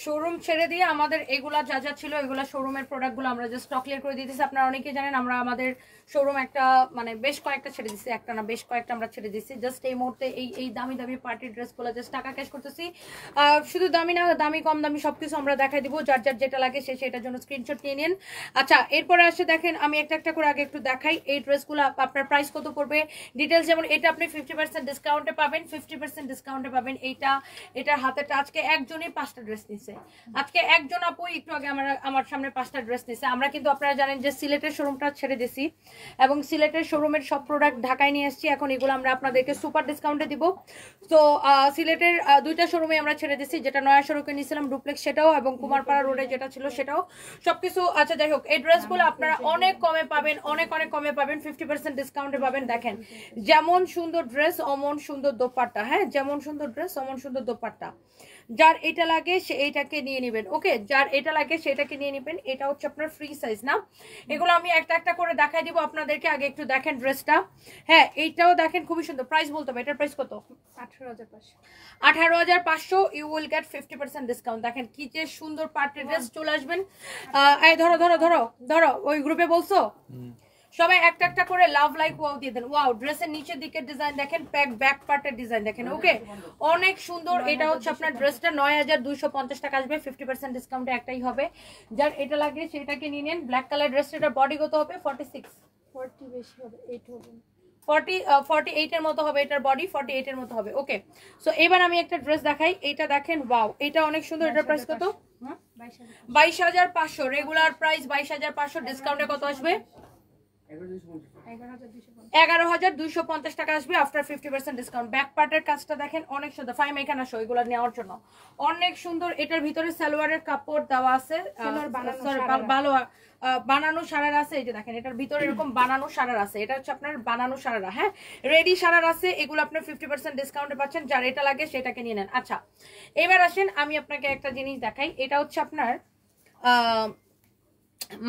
Showroom ছেড়ে দিয়ে আমাদের এগুলা যা যা ছিল এগুলা শোরুমের প্রোডাক্টগুলো আমরা জাস্ট স্টক ক্লিয়ার করে দিতেছি। আপনারা অনেকেই জানেন আমরা আমাদের শোরুম একটা মানে বেশ কয়েকটা ছেড়ে দিচ্ছি, একটা না বেশ কয়েকটা আমরা ছেড়ে দিচ্ছি। জাস্ট এই মুহূর্তে এই দামি দামি পার্টি ড্রেসগুলো জাস্ট টাকা ক্যাশ করতেছি। শুধু দামি না, দামি কম দামি সবকিছু আমরা দেখাই দিব। যার যার যেটা লাগে সে সেটার জন্য স্ক্রিনশট নিয়ে নিন। আচ্ছা, এরপরে আসে দেখেন আমি একটা একটা করে আগে একটু দেখাই এই ড্রেসগুলো আপনার প্রাইস কত পড়বে ডিটেলস। যেমন এটা আপনি 50% ডিসকাউন্টে পাবেন, 50% ডিসকাউন্টে পাবেন। এটার হাতেটা আজকে একজনই 5টা ড্রেস নিছে। আজকে একজন আপু একটু আগে আমার সামনে 5টা ড্রেস নিছে। আমরা কিন্তু আপনারা জানেন যে সিলেটের শোরুমটা ছেড়ে দিছি এবং সিলেটের শোরুমের সব প্রোডাক্ট ঢাকায় নিয়ে আসছি। এখন এগুলো আমরা আপনাদেরকে সুপার ডিসকাউন্টে দিব। তো সিলেটের 2টা শোরুমে আমরা ছেড়ে দিছি, যেটা নয়া সড়কে নিয়েছিলাম ডুপ্লেক্স সেটাও, এবং কুমারপাড়া রোডে যেটা ছিল সেটাও, সবকিছু। আচ্ছা যাই হোক, এই ড্রেসগুলো আপনারা অনেক কমে পাবেন, অনেক অনেক কমে পাবেন, 50% ডিসকাউন্টে পাবেন। দেখেন যেমন সুন্দর ড্রেস অমন সুন্দর দোপাট্টা, হ্যাঁ যেমন সুন্দর ড্রেস অমন সুন্দর দোপাট্টা। যার এটা লাগে সে এইটাকে নিয়ে নেবেন। ওকে, যার এটা লাগে সেটাকে নিয়ে নেবেন। এটা হচ্ছে আপনার ফ্রি সাইজ না। এগুলো আমি একটা একটা করে দেখাই দিব আপনাদেরকে। আগে একটু দেখেন ড্রেসটা। হ্যাঁ এইটাও দেখেন খুবই সুন্দর। প্রাইস বলতে হবে, এটার প্রাইস কত? 18,500। 18,500 ইউ উইল গেট 50% ডিসকাউন্ট। দেখেন কি যে সুন্দর পার্টি ড্রেস। চলে আসবেন। এই ধরো ধরো ধরো ধরো, ওই গ্রুপে বলছো সবাই একটা একটা করে লাভ লাইক ওয়াও দিয়ে দেন। ওয়াও, ড্রেসের নিচের দিকের ডিজাইন দেখেন, ব্যাক পার্টের ডিজাইন দেখেন। ওকে, অনেক সুন্দর। এটা হচ্ছে আপনার ড্রেসটা 9,250 টাকা আসবে, 50% ডিসকাউন্টে একটাই হবে। যার এটা লাগে সেটাকে নিয়ে নেন। ব্ল্যাক কালার ড্রেসটা, এটা বডি কত হবে? 46, 40 বেশি হবে, 8 হবে, 48 এর মতো হবে। এটার বডি 48 এর মতো হবে। ওকে, সো এবার আমি একটা ড্রেস দেখাই। এটা দেখেন, ওয়াও এটা অনেক সুন্দর। এটার প্রাইস কত? 22,500। রেগুলার প্রাইস 22,500, ডিসকাউন্টে কত আসবে? 11,250 টাকা আসবে আফটার 50% ডিসকাউন্ট। ব্যাক পার্টের কাজটা দেখেন অনেক সুন্দর। ফাইম এখানে আসো এগুলো নেওয়ার জন্য, অনেক সুন্দর। এটার ভিতরে সালোয়ারের কাপড় দেওয়া আছে, ভালো বানানো সারার আছে। এই যে দেখেন এটার ভিতরে এরকম বানানো সারার আছে। এটা হচ্ছে আপনার বানানো সারারা, হ্যাঁ রেডি সারার আছে। এগুলো আপনার 50% ডিসকাউন্টে পাচ্ছেন। যার এটা লাগে সেটাকে নিয়ে নেন। আচ্ছা এবার আসেন আমি আপনাকে একটা জিনিস দেখাই। এটা হচ্ছে আপনার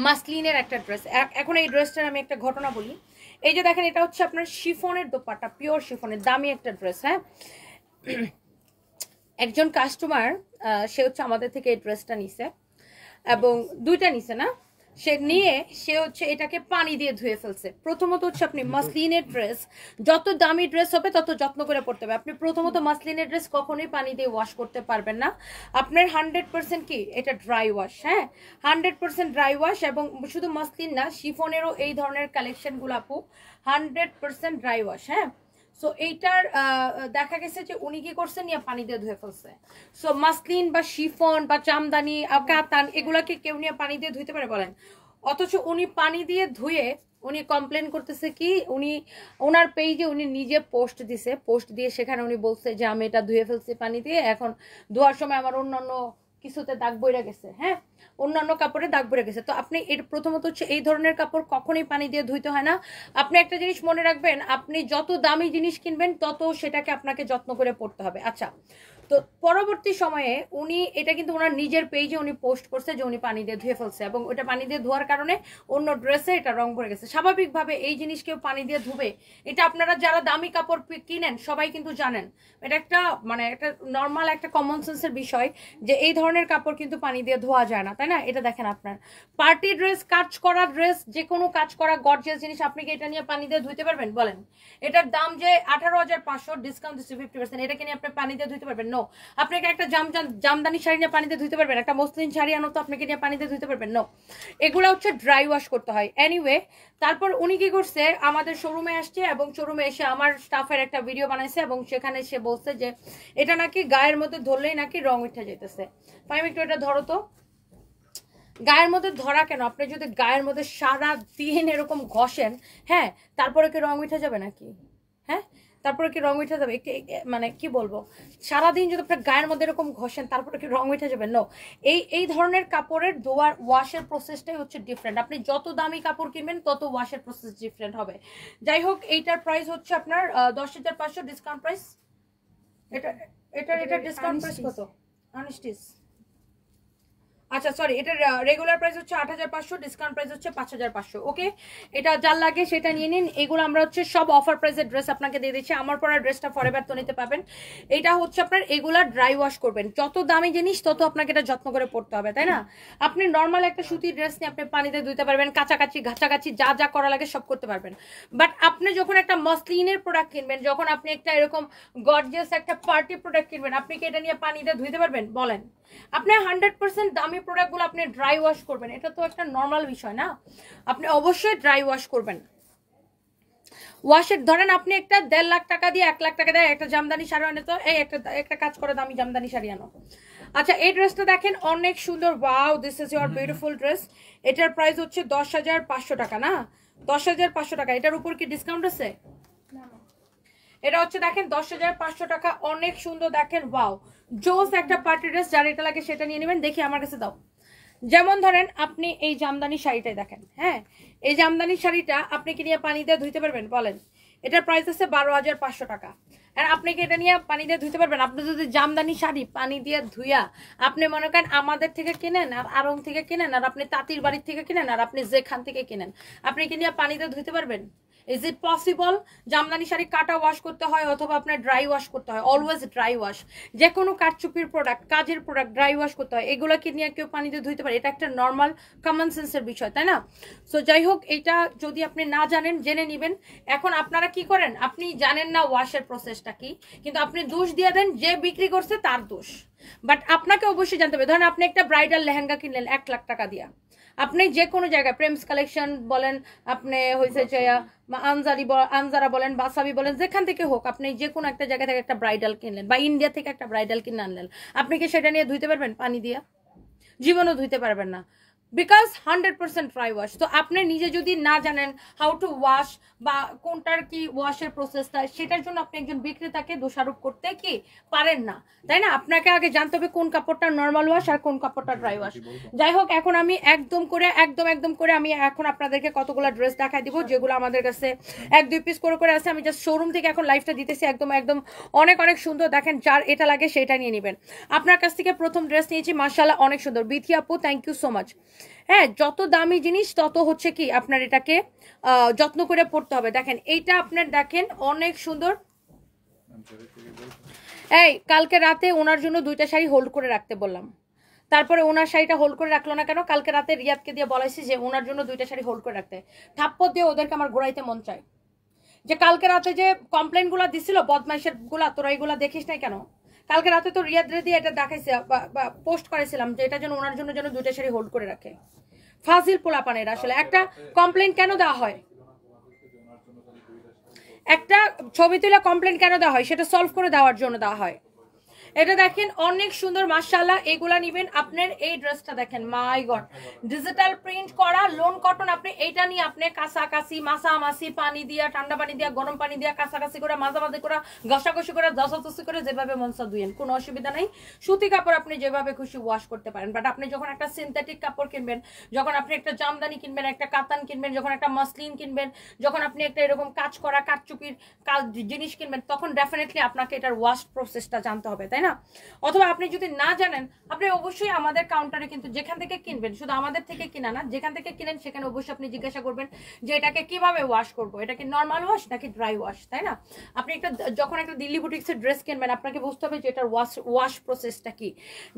মাসলিনের একটা ড্রেস। এখন এই ড্রেসটার আমি একটা ঘটনা বলি। এই যে দেখেন এটা হচ্ছে আপনার শিফনের দোপাট্টা, পিওর শিফনের, দামি একটা ড্রেস। হ্যাঁ, একজন কাস্টমার সে হচ্ছে আমাদের থেকে এই ড্রেসটা নিছে এবং 2টা নিছে না, সে নিয়ে সে হচ্ছে এটাকে পানি দিয়ে ধুয়ে ফেলছে। প্রথমত হচ্ছে আপনি মাসলিনের ড্রেস, যত দামি ড্রেস হবে তত যত্ন করে পড়তে হবে। আপনি প্রথমত মাসলিনের ড্রেস কখনোই পানি দিয়ে ওয়াশ করতে পারবেন না। আপনার 100% কি এটা ড্রাই ওয়াশ, হ্যাঁ 100% ড্রাই ওয়াশ। এবং শুধু মাসলিন না, শিফনেরও এই ধরনের কালেকশনগুলো আপু 100% ড্রাই ওয়াশ। হ্যাঁ, সো এইটার দেখা গেছে যে উনি কি করছেন, নিয়ে পানি দিয়ে ধুয়ে ফেলছে। সো মাসলিন বা শিফন বা জামদানি কাতান এগুলাকে কেউ নিয়ে পানি দিয়ে ধুইতে পারে বলেন? অথচ উনি পানি দিয়ে ধুয়ে উনি কমপ্লেন করতেছে কি, উনি ওনার পেজে উনি নিজে পোস্ট দিছে। পোস্ট দিয়ে সেখানে উনি বলছে যে আমি এটা ধুয়ে ফেলছি পানি দিয়ে, এখন ধোয়ার সময় আমার অন্যান্য কিছুতে দাগ বইরা গেছে। হ্যাঁ, অন্যান্য কাপড়ে দাগ পড়ে গেছে। তো আপনি এর প্রথমত হচ্ছে এই ধরনের কাপড় কখনোই পানি দিয়ে ধুইতে হয় না। আপনি একটা জিনিস মনে রাখবেন, আপনি যত দামি জিনিস কিনবেন তত সেটাকে আপনাকে যত্ন করে পড়তে হবে। আচ্ছা, তো পরবর্তী সময়ে উনি এটা কিন্তু ওনার নিজের পেজে উনি পোস্ট করছে যে উনি পানি দিয়ে ধুয়ে ফেলছে, এবং ওটা পানি দিয়ে ধোয়ার কারণে অন্য ড্রেসে এটা রং পড়ে গেছে। স্বাভাবিকভাবে এই জিনিস কেউ পানি দিয়ে ধুবে, এটা আপনারা যারা দামি কাপড় কিনেন সবাই কিন্তু জানেন। এটা একটা মানে একটা নর্মাল একটা কমন সেন্সের বিষয় যে এই ধরনের কাপড় কিন্তু পানি দিয়ে ধোয়া যায় না, তাই না? এটা দেখেন আপনার পার্টি ড্রেস, কাজ করা ড্রেস, যে কোনো কাজ করা গর্জিয়াস জিনিস, আপনি কি এটা নিয়ে পানি দিয়ে ধুইতে পারবেন বলেন? এটার দাম যে 18,500, ডিসকাউন্ট দিচ্ছে 50%, এটাকে নিয়ে আপনি পানি দিয়ে ধুইতে পারবেন? নো। আপনি একটা জামদানি শাড়ি নিয়ে পানি দিয়ে ধুইতে পারবেন? একটা মসলিন শাড়ি আনো তো আপনাকে নিয়ে পানি দিয়ে ধুইতে পারবেন? নো। এগুলো হচ্ছে ড্রাই ওয়াশ করতে হয়। এনিওয়ে, তারপর উনি কি করছে, আমাদের শোরুমে আসছে এবং শোরুমে এসে আমার স্টাফের একটা ভিডিও বানাইছে এবং সেখানে সে বলছে যে এটা নাকি গায়ের মধ্যে ধরলেই নাকি রং উঠে যেতেছে। ফাইম একটু এটা ধরো তো। গায়ের মধ্যে ধরা কেন? আপনি যদি গায়ের মধ্যে সারা দিন এরকম ঘষেন, হ্যাঁ তারপরে কি রং উঠে যাবে নাকি? হ্যাঁ, তারপরে কি রং উঠে যাবে? একটু মানে কি বলবো, সারাদিন যদি আপনার গায়ের মধ্যে এরকম ঘষেন তারপরে কি রং উঠে যাবে? নো। এই ধরনের কাপড়ের ধোয়ার ওয়াশের প্রসেসটাই হচ্ছে ডিফারেন্ট। আপনি যত দামি কাপড় কিনবেন তত ওয়াশের প্রসেস ডিফারেন্ট হবে। যাই হোক, এইটার প্রাইস হচ্ছে আপনার 10,500 ডিসকাউন্ট প্রাইস। এটা ডিসকাউন্ট প্রাইস কত? আনস্টিচ আচ্ছা সরি, এটার রেগুলার প্রাইস হচ্ছে 8500, ডিসকাউন্ট প্রাইস হচ্ছে 5500। ওকে, এটা যার লাগে সেটা নিয়ে নিন। এগুলো আমরা হচ্ছে সব অফার প্রাইসের ড্রেস আপনাকে দিয়ে দিচ্ছি। আমার পরা ড্রেসটা ফরএভার তো নিতে পাবেন। এটা হচ্ছে আপনার এগুলা ড্রাই ওয়াশ করবেন। যত দামি জিনিস তত আপনাকে এটা যত্ন করে পড়তে হবে, তাই না? আপনি নর্মাল একটা সুতির ড্রেস নিয়ে আপনি পানিতে ধুইতে পারবেন, কাছাকাছি ঘাঁচাকাছি যা যা করা লাগে সব করতে পারবেন। বাট আপনি যখন একটা মসলিনের প্রোডাক্ট কিনবেন, যখন আপনি একটা এরকম গর্জিয়াস একটা পার্টি প্রোডাক্ট কিনবেন, আপনি কি এটা নিয়ে পানিতে ধুইতে পারবেন বলেন? আপনি 100% দামি প্রোডাক্টগুলো আপনি ড্রাই ওয়াশ করবেন, এটা তো একটা নর্মাল বিষয় না? আপনি অবশ্যই ড্রাই ওয়াশ করবেন। ওয়াশের ধরেন আপনি একটা 1.5 লাখ টাকা দিয়ে 1 লাখ টাকা দিয়ে একটা জামদানি শাড়ি আনে, তো এই একটা কাজ করে দামি জামদানি শাড়ি আনো। আচ্ছা এই ড্রেসটা দেখেন অনেক সুন্দর, wow this is your beautiful dress. এটার প্রাইস হচ্ছে 10,500 টাকা না? 10,500 টাকা। এটার উপর কি ডিসকাউন্ট আছে? এটা হচ্ছে দেখেন 10,500 টাকা, অনেক সুন্দর দেখেন, ওয়াও জোস একটা পার্টি ড্রেস। যার এটা লাগে সেটা নিয়ে নেবেন। দেখি আমার কাছে দাও। যেমন ধরেন আপনি এই জামদানি শাড়িটাই দেখেন, হ্যাঁ এই জামদানি শাড়িটা আপনি কি নিয়ে পানি দিয়ে ধুইতে পারবেন বলেন? এটার প্রাইস আছে 12,500 টাকা। আর আপনি কি এটা নিয়ে পানি দিয়ে ধুইতে পারবেন? আপনি যদি জামদানি শাড়ি পানি দিয়ে ধুইয়া আপনি মনে করেন আমাদের থেকে কিনেন, আর আড়ং থেকে কিনেন, আর আপনি তাঁতির বাড়ির থেকে কিনেন, আর আপনি যেখান থেকে কিনেন, আপনি কি নিয়ে পানি দিয়ে ধুইতে পারবেন? Is it possible? Jamdani sari কাটা ওয়াশ করতে হয় অথবা আপনার ড্রাই ওয়াশ করতে হয়, অলওয়েজ ড্রাই ওয়াশ। যে কোনো কাঠচুপির প্রোডাক্ট, কাজের প্রোডাক্ট ড্রাই ওয়াশ করতে হয়। এগুলো কি নিয়ে কেউ পানিতে ধুইতে পারে? এটা একটা নর্মাল কমন সেন্সের বিষয়, তাই না? সো যাই হোক, এটা যদি আপনি না জানেন জেনে নেবেন। এখন আপনারা কি করেন, আপনি জানেন না ওয়াশের প্রসেসটা কি, কিন্তু আপনি দোষ দিয়ে দেন যে বিক্রি করছে তার দোষ। বাট আপনাকে অবশ্যই জানতে হবে। ধরেন আপনি একটা ব্রাইডাল লেহেঙ্গা কিনলেন 1 লাখ টাকা দিয়া, আপনি যে কোনো জায়গায় প্রেমস কালেকশন বলেন, আপনি হয়েছে যে আনজারা বলেন, বাসাবি বলেন, যেখান থেকে হোক, আপনি যে কোনো একটা জায়গা থেকে একটা ব্রাইডাল কিনলেন বা ইন্ডিয়া থেকে একটা ব্রাইডাল কিনে আনলেন, আপনি কি সেটা নিয়ে ধুইতে পারবেন পানি দিয়া? জীবনও ধুইতে পারবেন না, বিকজ 100% ড্রাই ওয়াশ। তো আপনি নিজে যদি না জানেন হাউ টু ওয়াশ বা কোনটার কি ওয়াশের প্রসেসটা, সেটার জন্য আপনি একজন বিক্রেতাকে দোষারোপ করতে কি পারেন না, তাই না? আপনাকে আগে জানতে হবে কোন কাপড়টা নর্মাল ওয়াশ আর কোন কাপড়টা ড্রাই ওয়াশ। যাই হোক, এখন আমি একদম করে আমি এখন আপনাদেরকে কতগুলো ড্রেস দেখাই দিব যেগুলো আমাদের কাছে 1-2 পিস করে আছে। আমি জাস্ট শোরুম থেকে এখন লাইভটা দিতেছি। একদম অনেক সুন্দর দেখেন। যার এটা লাগে সেটা নিয়ে নেবেন। আপনার কাছ থেকে প্রথম ড্রেস নিয়েছি, মাশাআল্লাহ অনেক সুন্দর। বিথি আপু থ্যাংক ইউ সো মাচ। হ্যাঁ, যত দামি জিনিস তত হচ্ছে কি আপনার এটাকে যত্ন করে পড়তে হবে। দেখেন এইটা আপনার দেখেন অনেক সুন্দর। এই কালকে রাতে ওনার জন্য 2টা শাড়ি হোল্ড করে রাখতে বললাম, তারপরে ওনার শাড়িটা হোল্ড করে রাখলো না কেন? কালকে রাতে রিয়াদকে দিয়ে বলাইছি যে ওনার জন্য 2টা শাড়ি হোল্ড করে রাখতে। থাপ্পড় দিয়ে ওদেরকে আমার ঘোরাইতে মন চায় যে কালকে রাতে যে কমপ্লেন গুলা দিছিল বদমাইশের গুলা, তোরা এইগুলা দেখিস নাই কেন? কালকে রাতে তো রিয়াদ রে দিয়ে এটা দেখাইছে বা পোস্ট করেছিলাম যে এটা যেন ওনার জন্য 2টা শাড়ি হোল্ড করে রাখে। ফাজিল পোলাপানের আসলে একটা কমপ্লেন কেন দেওয়া হয়? একটা ছবি তুলে কমপ্লেন কেন দেওয়া হয়? সেটা সলভ করে দেওয়ার জন্য দেওয়া হয়। এটা দেখেন অনেক সুন্দর, মাশাআল্লাহ। এগুলা নিবেন। আপনার এই ড্রেসটা দেখেন, মাই গড, ডিজিটাল প্রিন্ট করা লোন কটন। আপনি এইটা নিয়ে আপনি কাছাকাছি মাসামাসি পানি দিয়া, ঠান্ডা পানি দিয়া, গরম পানি দিয়া, কাছাকাছি করে, মাঝামাঝি করে, ঘষাঘষি করে, দশাদশি করে, যেভাবে মনসা ধুয়েন, কোনো অসুবিধা নাই। সুতি কাপড় আপনি যেভাবে খুশি ওয়াশ করতে পারেন। বাট আপনি যখন একটা সিনথেটিক কাপড় কিনবেন, যখন আপনি একটা জামদানি কিনবেন, একটা কাতান কিনবেন, যখন একটা মসলিন কিনবেন, যখন আপনি একটা এরকম কাজ করা কাঠচুপির জিনিস কিনবেন, তখন ডেফিনেটলি আপনাকে এটার ওয়াশ প্রসেসটা জানতে হবে, তাই না? অথবা আপনি যদি না জানেন, আপনি অবশ্যই আমাদের কাউন্টারে কিন্তু যেখান থেকে কিনবেন, শুধু আমাদের থেকে কিনা না, যেখান থেকে কিনেন সেখানে অবশ্যই আপনি জিজ্ঞাসা করবেন যে এটাকে কিভাবে ওয়াশ করবো, এটা কি নর্মাল ওয়াশ নাকি ড্রাই ওয়াশ, তাই না? আপনি যখন একটা দিল্লি বুটিক্সের ড্রেস কিনবেন, আপনাকে বুঝতে হবে যে এটার ওয়াশ প্রসেসটা কি।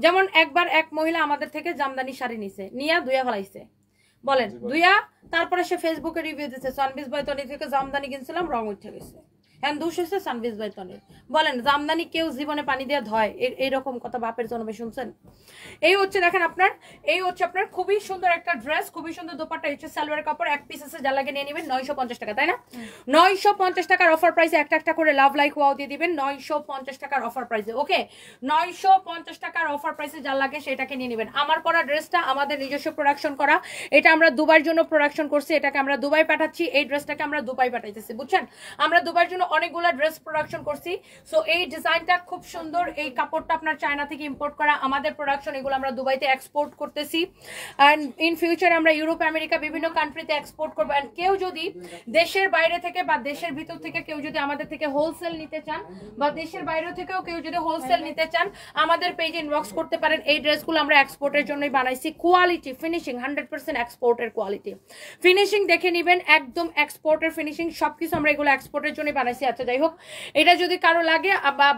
যেমন একবার এক মহিলা আমাদের থেকে জামদানি শাড়ি নিয়া ধুয়া ফেলাইছে, বলেন ধুয়া, তারপরে সে ফেসবুকে রিভিউ দিচ্ছে সানবিজ বাই তনি থেকে জামদানি কিনছিলাম, রং উঠে গেছে। হ্যাঁ, দোষ হয়েছে সানবিজ বাই তনির। বলেন জামদানি কেউ জীবনে পানি দিয়ে ধয়? এইরকম কথা বাপের জন্মে শুনছেন? এই হচ্ছে দেখেন আপনার, এই হচ্ছে আপনার খুবই সুন্দর একটা ড্রেস, খুবই সুন্দর দোপাট্টা, হচ্ছে সালোয়ার কাপড়, 1 পিস আছে, যা লাগে নিয়ে নেবেন। 950 টাকা, তাই না? 950 টাকার অফার প্রাইসে একটা করে লাভ লাইক ওয়াও দিয়ে দিবেন। 950 টাকার অফার প্রাইসে, ওকে? 950 টাকার অফার প্রাইসে যা লাগে সেটাকে নিয়ে নেবেন। আমার পরা ড্রেসটা আমাদের নিজস্ব প্রোডাকশন করা, এটা আমরা দুবাইয়ের জন্য প্রোডাকশন করছি, এটাকে আমরা দুবাই পাঠাচ্ছি, এই ড্রেসটাকে আমরা দুবাই পাঠাইতেছি, বুঝছেন? আমরা দুবাইয়ের জন্য অনেকগুলো ড্রেস প্রোডাকশন করছি। সো এই ডিজাইনটা খুব সুন্দর, এই কাপড়টা আপনার চায়না থেকে ইম্পোর্ট করা, আমাদের প্রোডাকশন, এগুলো আমরা দুবাইতে এক্সপোর্ট করতেছি অ্যান্ড ইন ফিউচার আমরা ইউরোপ আমেরিকা বিভিন্ন কান্ট্রিতে এক্সপোর্ট করবো। অ্যান্ড কেউ যদি দেশের বাইরে থেকে বা দেশের ভিতর থেকে কেউ যদি আমাদের থেকে হোলসেল নিতে চান বা দেশের বাইরে থেকেও কেউ যদি হোলসেল নিতে চান আমাদের পেজে ইনবক্স করতে পারেন। এই ড্রেসগুলো আমরা এক্সপোর্টের জন্যই বানাইছি। কোয়ালিটি ফিনিশিং 100% এক্সপোর্টের কোয়ালিটি, ফিনিশিং দেখে নিবেন একদম এক্সপোর্টের ফিনিশিং, সবকিছু আমরা এগুলো এক্সপোর্টের জন্য বানাইছি। আচ্ছা যাই হোক, এটা যদি কারো লাগে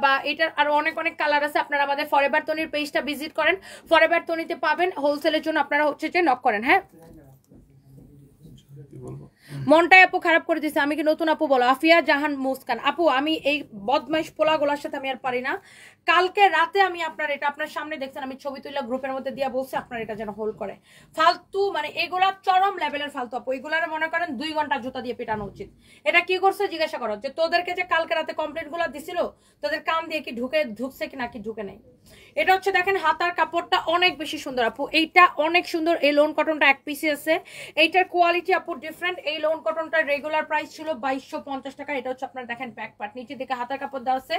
বা এটার আরো অনেক অনেক কালার আছে, আপনারা আমাদের ফরএভার তনির পেজটা ভিজিট করেন, ফরএভার তনিতে পাবেন। হোলসেলের জন্য আপনারা হচ্ছে যে নক করেন। হ্যাঁ, মনটাই আপু খারাপ করে দিছে, আমি কি নতুন আপু বলো? আফিয়া জাহান মুস্কান আপু, আমি এই বদমাইশ পোলাগুলোর সাথে আমি আর পারি না। কালকে রাতে আমি আপনার এটা আপনার সামনে দেখছেন, আমি ছবি তুলে গ্রুপের মধ্যে দিয়া বলছি আপনার এটা যেন হোল্ড করে। ফালতু মানে এগুলা চরম লেভেলের ফালতু আপু, এগুলার মনে করেন 2 ঘন্টা জুতা দিয়ে পেটানো উচিত। এটা কি করছে জিজ্ঞাসা করো, যে তোদেরকে যে কালকে রাতে কমপ্লেন্ট গুলো দিছিল তোদের কান দিয়ে কি ঢুকছে কি নাকি ঢুকে নেই। এটা হচ্ছে দেখেন হাতার কাপড়টা অনেক বেশি সুন্দর আপু, এইটা অনেক সুন্দর। এই লোন কটনটা এক পিসে আছে, এইটার কোয়ালিটি আপু ডিফারেন্ট। এই লোন কটনটার রেগুলার প্রাইস ছিল 2250 টাকা। এটা হচ্ছে আপনার দেখেন ব্যাক পার্ট, নিচে দিকে হাতার কাপড় দেওয়া আছে।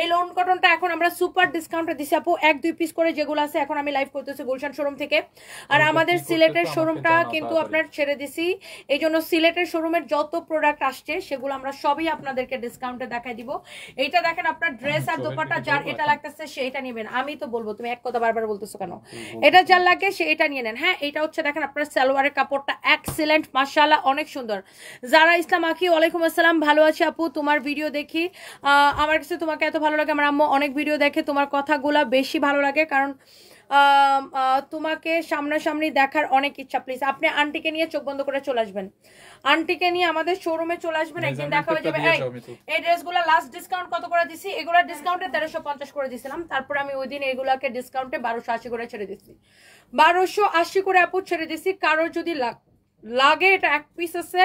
এই লোন কটনটা এখন আমরা সুপার ডিসকাউন্টে দিছি আপু, 1-2 পিস করে যেগুলো আছে। এখন আমি লাইভ করতেছি গুলশান শোরুম থেকে, আর আমাদের সিলেটের শোরুমটা কিন্তু আপনার ছেড়ে দিছি। এই জন্য সিলেটের শোরুমের যত প্রোডাক্ট আসছে সেগুলো আমরা সবই আপনাদেরকে ডিসকাউন্টে দেখাই দিব। এইটা দেখেন আপনার ড্রেস আর দোপাট্টা যার এটা লাগতেছে সে এটা নেবেন। আমি তো বলবো, তুমি এক কথা বারবার বলতেছো কেন? এটা যার লাগে সে এটা নিয়ে নেন। হ্যাঁ, এটা হচ্ছে দেখেন আপনার সালোয়ারের কাপড়টা এক্সিলেন্ট, মাশাআল্লাহ অনেক সুন্দর। যারা ইসলাম আখি, ওয়ালাইকুম আসসালাম, ভালো আছি আপু, তোমার ভিডিও দেখি, আমার কাছে তোমাকে এত ভালো লাগে। আমার আম্মু অনেক ভিডিও দেখে, তোমার কথাগুলা বেশি ভালো লাগে কারণ তোমাকে সামনাসামনি দেখার অনেক ইচ্ছা। প্লিজ আপনি আন্টিকে নিয়ে চোখ বন্ধ করে চলে আসবেন, আন্টিকে নিয়ে আমাদের শোরুমে চলে আসবেন, একদিন দেখা হয়ে যাবে। এই ড্রেসগুলো লাস্ট ডিসকাউন্ট কত করে দিছি? এগুলো ডিসকাউন্টে 1350 করে দিছিলাম, তারপর আমি ওই দিন এগুলাকে ডিসকাউন্টে 1280 করে ছেড়ে দিছি। 1280 করে আপু ছেড়ে দিছি। কারো যদি লাগে, এটা এক পিস আছে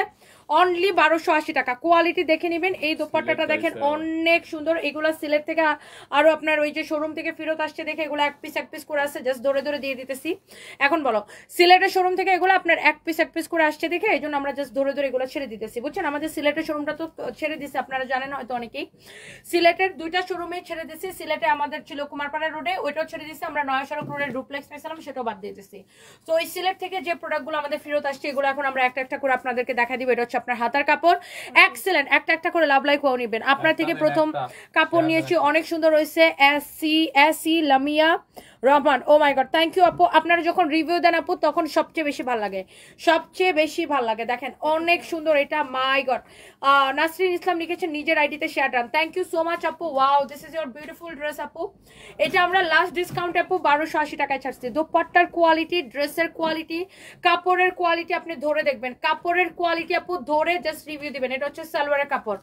অনলি 1280 টাকা। কোয়ালিটি দেখে নেবেন। এই দোপাট্টাটা দেখেন অনেক সুন্দর। এগুলো সিলেট থেকে আরো আপনার ওই যে শোরুম থেকে ফেরত আসছে দেখে এগুলো এক পিস করে আসছে, জাস্ট ধরে ধরে দিয়ে দিতেছি। এখন বলো, সিলেটের শোরুম থেকে এগুলো আপনার এক পিস করে আসছে দেখে এই জন্য আমরা জাস্ট ধরে ধরে এগুলো ছেড়ে দিতেছি, বুঝছেন? আমাদের সিলেটের শোরুমটা তো ছেড়ে দিছে, আপনারা জানেন হয়তো অনেকেই। সিলেটের 2টা শোরুমে ছেড়ে দিছি। সিলেটে আমাদের ছিল কুমারপাড়া রোডে, ওইটাও ছেড়ে দিছি। আমরা নয়া সড়ক রোডের ডুপ্লেক্স পেয়েছিলাম, সেটাও বাদ দিয়ে দিছি। তো ওই সিলেট থেকে যে প্রোডাক্টগুলো আমাদের ফেরত আসছে এগুলো এখন আমরা একটা করে আপনাদেরকে দেখা দিব। এটা হচ্ছে আপনার হাতার কাপড়, এক্সেলেন্ট। একটা করে লাভ লাইক ওয়াও নেবেন। আপনার থেকে প্রথম কাপড় নিয়েছি, অনেক সুন্দর হয়েছে। এসি Lamia Rahman, oh my god, thank you আপু। আপনারা যখন রিভিউ দেন আপু তখন সবচেয়ে বেশি ভালো লাগে, সবচেয়ে বেশি ভালো লাগে। দেখেন অনেক সুন্দর এটা, মাই গড। নাসরিন ইসলাম লিখেছেন নিজের আইডিতে share done, thank you so much আপু। Wow, this is your beautiful dress আপু। এটা আমরা লাস্ট ডিসকাউন্ট আপু 1280 টাকায় ছাড়ছি। দোপাট্টার কোয়ালিটি, ড্রেসের কোয়ালিটি, কাপড়ের কোয়ালিটি আপনি ধরে দেখবেন। কাপড়ের কোয়ালিটি আপু ধরে জাস্ট রিভিউ দিবেন। এটা হচ্ছে সালোয়ারের কাপড়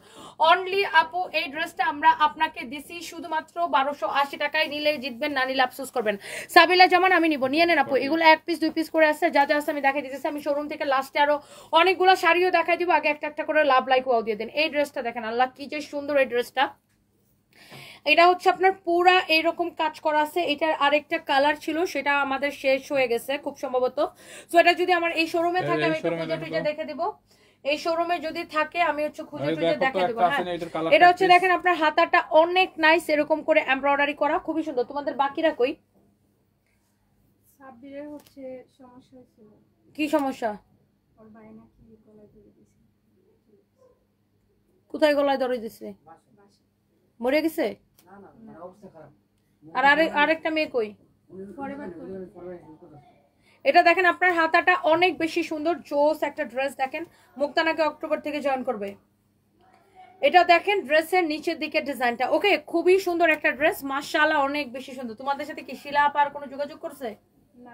অনলি আপু। এই ড্রেসটা আমরা আপনাকে দিছি শুধুমাত্র 1280 টাকায়। নিলে জিতবেন, না নিলে আফসোস করবেন। সাবিলা জামান, আমি নিব, নিয়ে নেন আপু। এগুলো 1 পিস 2 পিস করে আছে, যা যা আছে আমি দেখাই দিতেছি। আমি শোরুম থেকে লাস্টে আরো অনেকগুলো শাড়িও দেখাই দিব, আগে একটা করে লাভ লাইক ওয়াও দিয়ে দেন। এই ড্রেসটা দেখেন, আল্লাহ কি যে সুন্দর এই ড্রেসটা। এটা হচ্ছে আপনার পুরা এইরকম কাজ করা আছে। এটার আরেকটা কালার ছিল, সেটা আমাদের শেষ হয়ে গেছে খুব সম্ভবত। তো এটা যদি আমার এই শোরুমে থাকে আমি একটু খুঁজে দেখে দিব। এই শোরুমে যদি থাকে আমি হচ্ছে খুঁজে দেখে দেবো। হ্যাঁ, এটা হচ্ছে দেখেন আপনার হাতাটা অনেক নাইস, এরকম করে এমব্রয়ডারি করা, খুবই সুন্দর। তোমাদের বাকিরা কই? সাব্বিরের হচ্ছে সমস্যা হয়েছিল। কি সমস্যা? ওর ভাই নাকি গলায় ধরে দিয়েছে। কোথায় গলায় ধরে দিছে? মরে গেছে? আর আরেকটা মেয়ে কই? এটা দেখেন আপনার হাতাটা অনেক বেশি সুন্দর, জোস একটা ড্রেস। দেখেন মুক্তানাকে অক্টোবর থেকে জয়েন করবে। এটা দেখেন ড্রেসের নিচের দিকে ডিজাইনটা, ওকে খুবই সুন্দর একটা ড্রেস, মাশাআল্লাহ অনেক বেশি সুন্দর। তোমাদের সাথে কি শিলা আপা আর কোনো যোগাযোগ করছে? না,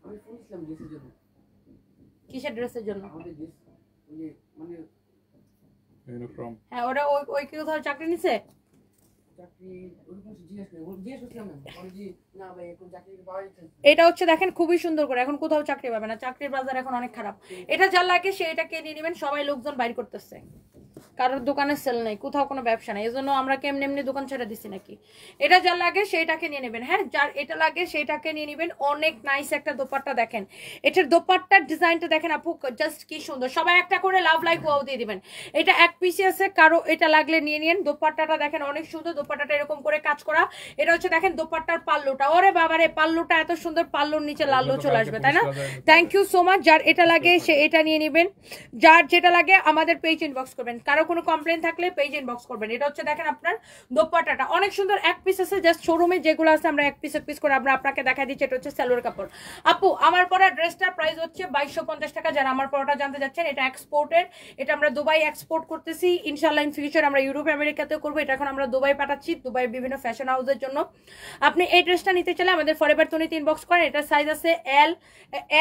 আমি শুনছিলাম ড্রেসের জন্য। কিসের ড্রেসের জন্য? আমাদের ড্রেস মানে ইউনিফর্ম। হ্যাঁ, ওটা ওই কি কোথাও চাকরি নিছে? চাকরি ওরকম জিজ্ঞেস করছিলাম না, জি না ভাই এখন চাকরি পাওয়া যাচ্ছে। এটা হচ্ছে দেখেন খুবই সুন্দর করে, এখন কোথাও চাকরি পাবে না, চাকরির বাজার এখন অনেক খারাপ। এটা যার লাগে সে এটাকে নিয়ে নেবেন, সবাই লোকজন বাইর করতেছে। কারোর দোকানে সেল নাই, কোথাও কোনো ব্যবসা নাই, এজন্য আমরা কেমনি এমনি দোকান ছেড়ে দিছি নাকি। এটা যার লাগে সেইটাকে নিয়ে নেবেন, হ্যাঁ যার এটা লাগে সেইটাকে নিয়ে নেবেন। অনেক নাইস একটা দোপাট্টা দেখেন, এটার দোপাট্টার ডিজাইনটা দেখেন আপু, জাস্ট কি সুন্দর। সবাই একটা করে লাভ লাইক ওয়াও দিয়ে দিবেন। এটা এক পিসে আছে, কারো এটা লাগলে নিয়ে নিন। দোপাট্টাটা দেখেন অনেক সুন্দর, দোপাট্টাটা এরকম করে কাজ করা। এটা হচ্ছে দেখেন দোপাট্টার পাল্লুটা, ওরে বাবারে পাল্লুটা এত সুন্দর, পাল্লুর নিচে লাল্লু চলে আসবে, তাই না? Thank you so much. যার এটা লাগে সে এটা নিয়ে নেবেন, যার যেটা লাগে আমাদের পেজ ইনবক্স করবেন। কারো কোনো কমপ্লেন থাকলে পেজ ইনবক্স করবেন। এটা হচ্ছে দেখেন আপনার দোপাট্টাটা অনেক সুন্দর, এক পিস আছে, জাস্ট শোরুমে যেগুলো আছে আমরা এক পিস করে আমরা আপনাকে দেখা দিচ্ছি। এটা হচ্ছে সালোয়ার কাপড়। আপু আমার পরা ড্রেসটার প্রাইস হচ্ছে 2250 টাকা। যারা আমার পরাটা জানতে যাচ্ছেন, এটা এক্সপোর্টের, এটা আমরা দুবাই এক্সপোর্ট করতেছি, ইনশাআল্লাহ ইন ফিউচার আমরা ইউরোপ আমেরিকাতেও করবো। এটা এখন আমরা দুবাই পাঠাচ্ছি, দুবাই বিভিন্ন ফ্যাশন হাউসের জন্য। আপনি এই ড্রেসটা নিতে চাইলে আমাদের ফরএভার তনিতে ইনবক্স করেন। এটা সাইজ আছে এল,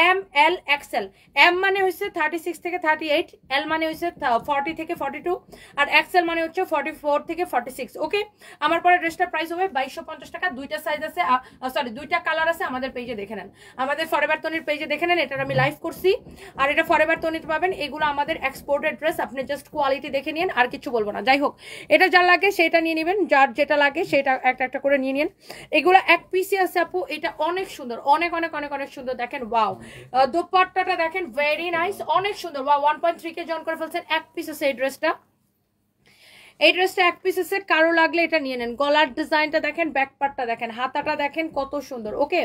এম, এল, এক্সেল। এম মানে হচ্ছে 36 থেকে 38, এল মানে হচ্ছে 40 থেকে 42, আর এক্সেল মানে হচ্ছে 44 থেকে 46। ওকে, আমার পরে ড্রেসটার প্রাইস হবে 2250 টাকা। দুইটা সাইজ আছে, সরি দুইটা কালার আছে, আমাদের পেজে দেখে নেন, আমাদের ফরএভার তনির পেজে দেখে নেন। এটার আমি লাইভ করছি, আর এটা ফরএভার তনিতে পাবেন। এগুলো আমাদের এক্সপোর্টেড ড্রেস, আপনি জাস্ট কোয়ালিটি দেখে নিন, আর কিছু বলবো না। যাই হোক, এটা যার লাগে সেটা নিয়ে নেবেন, যার যেটা লাগে সেটা একটা একটা করে নিয়ে নিন। এগুলো এক পিসি আছে আপু, এটা অনেক সুন্দর, অনেক অনেক অনেক অনেক সুন্দর। দেখেন ওয়াও, দোপাট্টাটা দেখেন ভেরি নাইস, অনেক সুন্দর। ওয়াও, 1.3 কে জয়েন করে ফেলছেন। এক পিস আছে এই ড্রেসটা, এই ড্রেসটা এক পিস আছে, কারো লাগলে এটা নিয়ে নেন। গলার ডিজাইনটা দেখেন, ব্যাক পার্টটা দেখেন, হাতাটা দেখেন কত সুন্দর। ওকে,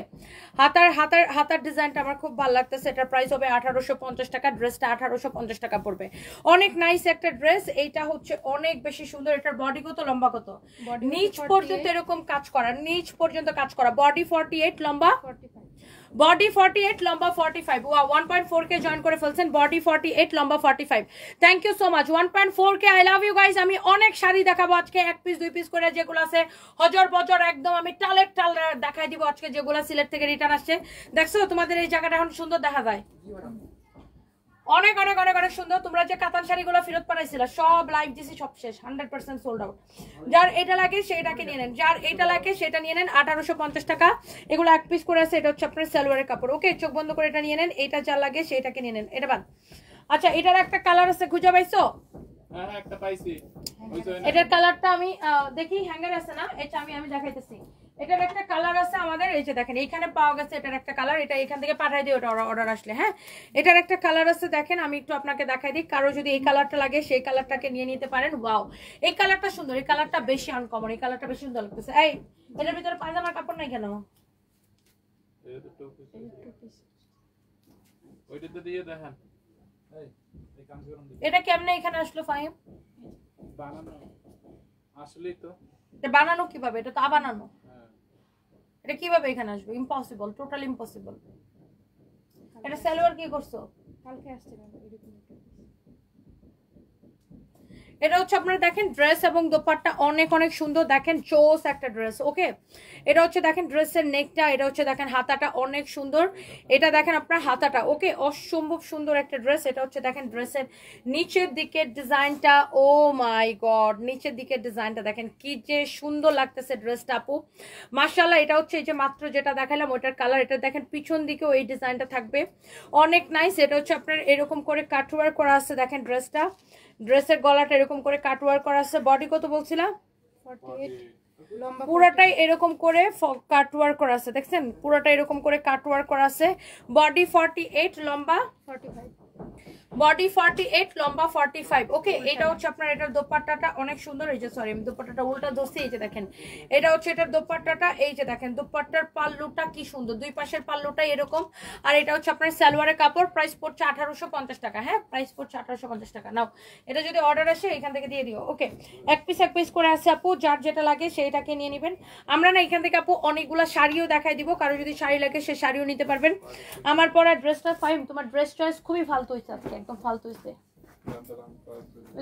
হাতার ডিজাইনটা আমার খুব ভালো লাগতেছে। এটার প্রাইস হবে 1850 টাকা। ড্রেসটা 1850 টাকা পড়বে। অনেক নাইস একটা ড্রেস, এইটা হচ্ছে অনেক বেশি সুন্দর। এটার বডি কত, লম্বা কত? নিচ পর্যন্ত এরকম কাজ করা, নিচ পর্যন্ত কাজ করা। বডি 48, লম্বা 45। বডি 48, লম্বা 45। ওয়া 1.4 কে জয়েন করে ফেলছেন। বডি 48, লম্বা 45। Thank you so much. 1.4 K, I love you guys. আমি অনেক শাড়ি দেখাবো আজকে, এক পিস দুই পিস করে যেগুলো আছে হজর বজর একদম আমি টালের টাল দেখাই দিব আজকে, যেগুলো সিলেট থেকে রিটার্ন আসছে। দেখছো তোমাদের এই জায়গাটা এখন সুন্দর দেখা যায়, অনেক অনেক অনেক অনেক সুন্দর। তোমরা যে কাতান শাড়িগুলো ফেরত পাঠাইছিল সব লাইভ দিছি, সব শেষ, 100% সোল্ড আউট। যার এটা লাগে সেটাকে নিয়ে নেন, যার এটা লাগে সেটা নিয়ে নেন। 1850 টাকা। এগুলো এক পিস করে আছে, এটা হচ্ছে আপনার সালোয়ারের কাপড়। ওকে, চোখ বন্ধ করে এটা নিয়ে নেন। এটা যার লাগে সেটাকে নিয়ে নেন। এটা বাদ। আচ্ছা, এটার একটা কালার আছে, খুঁজে পাইছো? হ্যাঁ একটা পাইছি। এটার কালারটা আমি দেখি, হ্যাঙ্গার আছে না, এটা আমি দেখাইতেছি। এটার একটা কালার আছে আমাদের, এই যে দেখেন এইখানে পাওয়া গেছে এটার একটা কালার। এটা এখান থেকে পাঠাই দিই, ওটা অর্ডার আসলে। হ্যাঁ, এটার একটা কালার আছে, দেখেন আমি একটু আপনাকে দেখাই দিই। কারো যদি এই কালারটা লাগে সেই কালারটাকে নিয়ে নিতে পারেন। ওয়াও, এই কালারটা সুন্দর, এই কালারটা বেশি আনকমন, এই কালারটা বেশি সুন্দর লাগতেছে। এই এটার ভিতরে পায়জামার কাপড় নাই কেন? ওইটাতে দিয়ে দেখেন। এটা কেমনে এখানে আসলো ফাহিম? বানানো আসলেই তো। এটা বানানো কিভাবে? এটা তো আবানানো। এটা কিভাবে এখানে আসবে? Impossible, total impossible. এটা সালোয়ার কি করছো? কালকে আসছে না এরকম একটা piece। এটা হচ্ছে আপনারা দেখেন ড্রেস এবং দোপাট্টা অনেক অনেক সুন্দর, দেখেন চোস একটা ড্রেস। ওকে, এটা হচ্ছে দেখেন ড্রেসের নেকটা, এটা হচ্ছে দেখেন হাতাটা অনেক সুন্দর। এটা দেখেন আপনার হাতাটা, ওকে, অসম্ভব সুন্দর একটা ড্রেস। এটা হচ্ছে দেখেন ড্রেসের নিচের দিকের ডিজাইনটা, ও মাই গড, নিচের দিকের ডিজাইনটা দেখেন কি যে সুন্দর লাগতেছে ড্রেসটা আপু, মাশাআল্লাহ। এটা হচ্ছে এই যে মাত্র যেটা দেখালাম ওটার কালার। এটা দেখেন পিছন দিকেও এই ডিজাইনটা থাকবে, অনেক নাইস। এটা হচ্ছে আপনার এরকম করে কাটওয়ার্ক করা আছে, দেখেন ড্রেসটা, ড্রেসের গলাটা এরকম করে কাটওয়ার্ক করা আছে। বডি কত বলছিলাম? 48, লম্বা পুরাটাই এরকম করে কাটওয়ার্ক করা আছে, দেখছেন পুরাটা এরকম করে কাটওয়ার্ক করা আছে। বডি 48, লম্বা 45। বডি 48, লম্বা 45। ওকে, এটা হচ্ছে আপনার এটার দোপাট্টাটা অনেক সুন্দর। এই যে সরি আমি দোপাট্টাটা উল্টা ধরছি, এই যে দেখেন এটা হচ্ছে এটার দোপাট্টাটা। এই যে দেখেন দোপাট্টার পাল্লুটা কি সুন্দর, দুই পাশের পাল্লুটা এরকম। আর এটা হচ্ছে আপনার সালোয়ারের কাপড়। প্রাইস পড়ছে 1850 টাকা। হ্যাঁ, প্রাইস পড়ছে 1850 টাকা। নাও, এটা যদি অর্ডার আসে এখান থেকে দিয়ে দিও। ওকে, এক পিস করে আছে আপু, যার যেটা লাগে সেইটাকে নিয়ে নেবেন। আমরা না এখান থেকে আপু অনেকগুলো শাড়িও দেখাই দিব, কারো যদি শাড়ি লাগে সে শাড়িও নিতে পারবেন। আমার পরা ড্রেসটা ফাইন, তোমার ড্রেস চয়েস খুবই ফালতু হয়েছে আজকে, একদম ফালতু হয়েছে।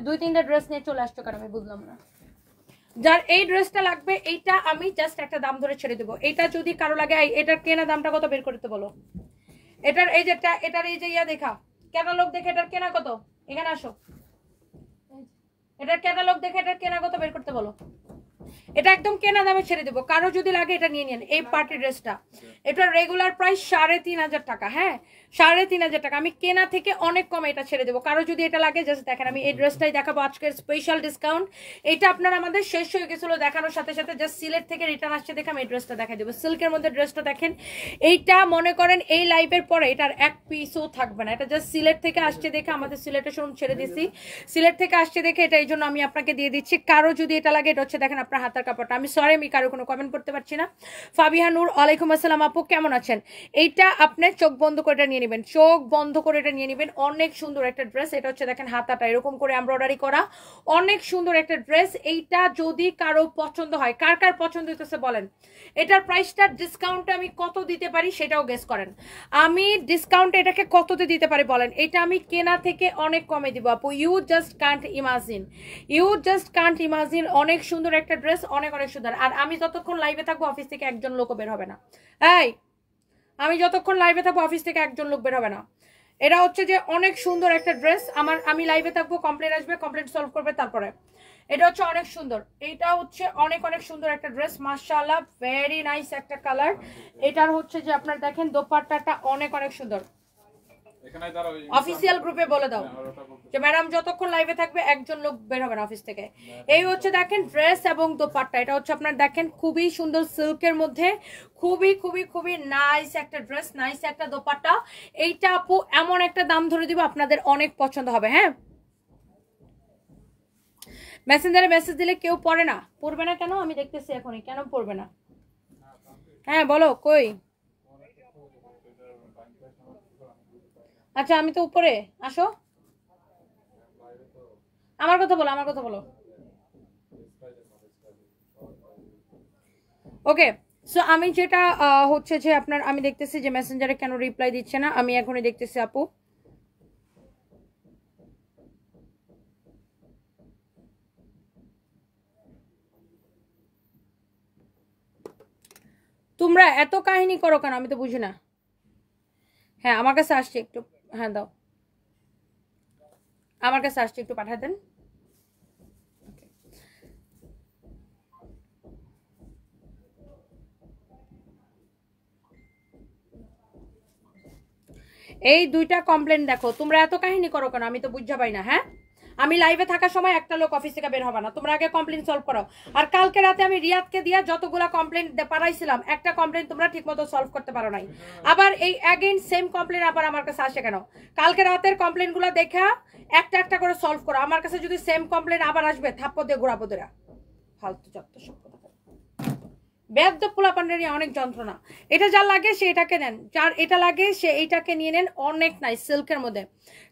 2-3টা ড্রেস নিয়ে চলে আসছো, কারণ আমি বুঝলাম না। যার এই ড্রেসটা লাগবে, এইটা আমি জাস্ট একটা দাম ধরে ছেড়ে দেবো। এটা যদি কারো লাগে, এটার কেনা দামটা কত বের করতে বলো। এটার এই যে এটার এই যে ইয়া দেখা, ক্যাটালগ দেখে এটার কেনা কত, এখানে আসো। এটার ক্যাটালগ দেখে এটার কেনা কত বের করতে বলো। এটা একদম কেনা দামে ছেড়ে দেবো, কারো যদি লাগে এটা নিয়ে নেন। এই পার্টি ড্রেসটা এটা রেগুলার প্রাইস 3,500 টাকা। হ্যাঁ 3,500 টাকা, আমি কেনা থেকে অনেক কমে এটা ছেড়ে দেবো। কারো যদি এটা লাগে জাস্ট দেখেন, আমি এই ড্রেসটাই দেখাবো আজকের স্পেশাল ডিসকাউন্ট। এটা আপনার আমাদের শেষ হয়ে গেছিলো দেখানোর সাথে সাথে, জাস্ট সিলেট থেকে রিটার্ন আসছে দেখে আমি এই ড্রেসটা দেখাই দেবো। সিল্কের মধ্যে ড্রেসটা দেখেন, এইটা মনে করেন এই লাইভের পরে এটার এক পিসও থাকবে না। এটা জাস্ট সিলেট থেকে আসছে দেখে আমাদের সিলেটের শোরুম ছেড়ে দিচ্ছি, সিলেট থেকে আসছে দেখে এটা এই জন্য আমি আপনাকে দিয়ে দিচ্ছি। কারো যদি এটা লাগে এটা হচ্ছে দেখেন আপনার হাতের কাপড়টা। আমি সরি আমি কারো কোনো কমেন্ট করতে পারছি না। ফাবিহা নূর ওয়ালাইকুম আসসালাম আপু, কেমন আছেন? এইটা আপনি চোখ বন্ধ করে এটা নিয়ে নেবেন, চোখ বন্ধ করে এটা নিয়ে নেবেন। অনেক সুন্দর একটা ড্রেস, এটা হচ্ছে দেখেন হাতাটা এরকম করে এমব্রয়ডারি করা, অনেক সুন্দর একটা ড্রেস। এইটা যদি কারো পছন্দ হয়, কার কার পছন্দ হইতেছে বলেন? এটার প্রাইসটা ডিসকাউন্টে আমি কত দিতে পারি সেটাও গেস করেন। আমি ডিসকাউন্টে এটাকে কততে দিতে পারি বলেন? এটা আমি কেনা থেকে অনেক কমে দিব আপু, you just can't imagine, you just can't imagine. অনেক সুন্দর একটা ড্রেস, অনেক অনেক সুন্দর। আর আমি যতক্ষণ লাইভে থাকবো অফিস থেকে একজন লোকও বের হবে না। এই আমি যতক্ষণ লাইভে থাকবো অফিস থেকে একজন লোক বের হবে না। এটা হচ্ছে যে অনেক সুন্দর একটা ড্রেস। আমি লাইভে থাকবো, কমপ্লেন আসবে, কমপ্লেন সলভ করবে তারপরে। এটা হচ্ছে অনেক সুন্দর, এটা হচ্ছে অনেক অনেক সুন্দর একটা ড্রেস, মাশাআল্লাহ ভেরি নাইস একটা কালার। এটার হচ্ছে যে আপনার দেখেন দোপাট্টাটা অনেক অনেক সুন্দর। অফিসিয়াল গ্রুপে বলে দাও যে ম্যাডাম যতক্ষণ লাইভে থাকবে একজন লোক বের হবে না অফিস থেকে। এই হচ্ছে দেখেন ড্রেস এবং দোপাট্টা, এটা হচ্ছে আপনার দেখেন খুবই সুন্দর সিল্কের মধ্যে, খুবই খুবই খুবই নাইস একটা ড্রেস, নাইস একটা দোপাট্টা। এইটা আপু এমন একটা দাম ধরে দিব আপনাদের অনেক পছন্দ হবে। হ্যাঁ মেসেঞ্জারে মেসেজ দিলে কেউ পড়ে না, পড়বে না কেন? আমি দেখতেছি এখনই, কেন পড়বে না? হ্যাঁ বলো কই? আচ্ছা আমি তো উপরে, আসো আমার কথা বলো, আমার কথা বলো। ওকে সো আমি যেটা হচ্ছে যে আপনার, আমি দেখতেছি যে মেসেঞ্জারে কেন রিপ্লাই দিচ্ছে না, আমি এখনই দেখতেছি আপু। তোমরা এত কাহিনী করো কেন আমি তো বুঝি না। হ্যাঁ আমার কাছে আসছে একটু, হ্যাঁ দাও, আমার কাছে আসছে একটু পাঠা দেন। এই দুইটা কমপ্লেন দেখো, তোমরা এত কাহিনী করো কেন আমি তো বুঝা পাই না। হ্যাঁ আমি লাইভে থাকার সময় একটা লোক অফিস থেকে বের হবে না, তোমরা আগে কমপ্লেন সলভ করো। আর কালকে রাতে আমি রিয়াদকে দিয়া যতগুলা কমপ্লেন পাঠাইছিলাম একটা কমপ্লেন তোমরা ঠিকমতো সলভ করতে পারো নাই। আবার এই অ্যাগেইন সেম কমপ্লেন আবার আমার কাছে আসে কেন? কালকে রাতের কমপ্লেনগুলো দেখা একটা একটা করে সলভ করো। আমার কাছে যদি সেম কমপ্লেন আবার আসবে থাপ্পড় দিয়ে ঘোরাবো দেরা, ফালতু যত সব কথা। বেদ্য পোলাপান্ডারি অনেক যন্ত্রণা। এটা যার লাগে সে এটাকে নেন, যার এটা লাগে সে এইটাকে নিয়ে নেন। অনেক নাইস সিল্কের মধ্যে,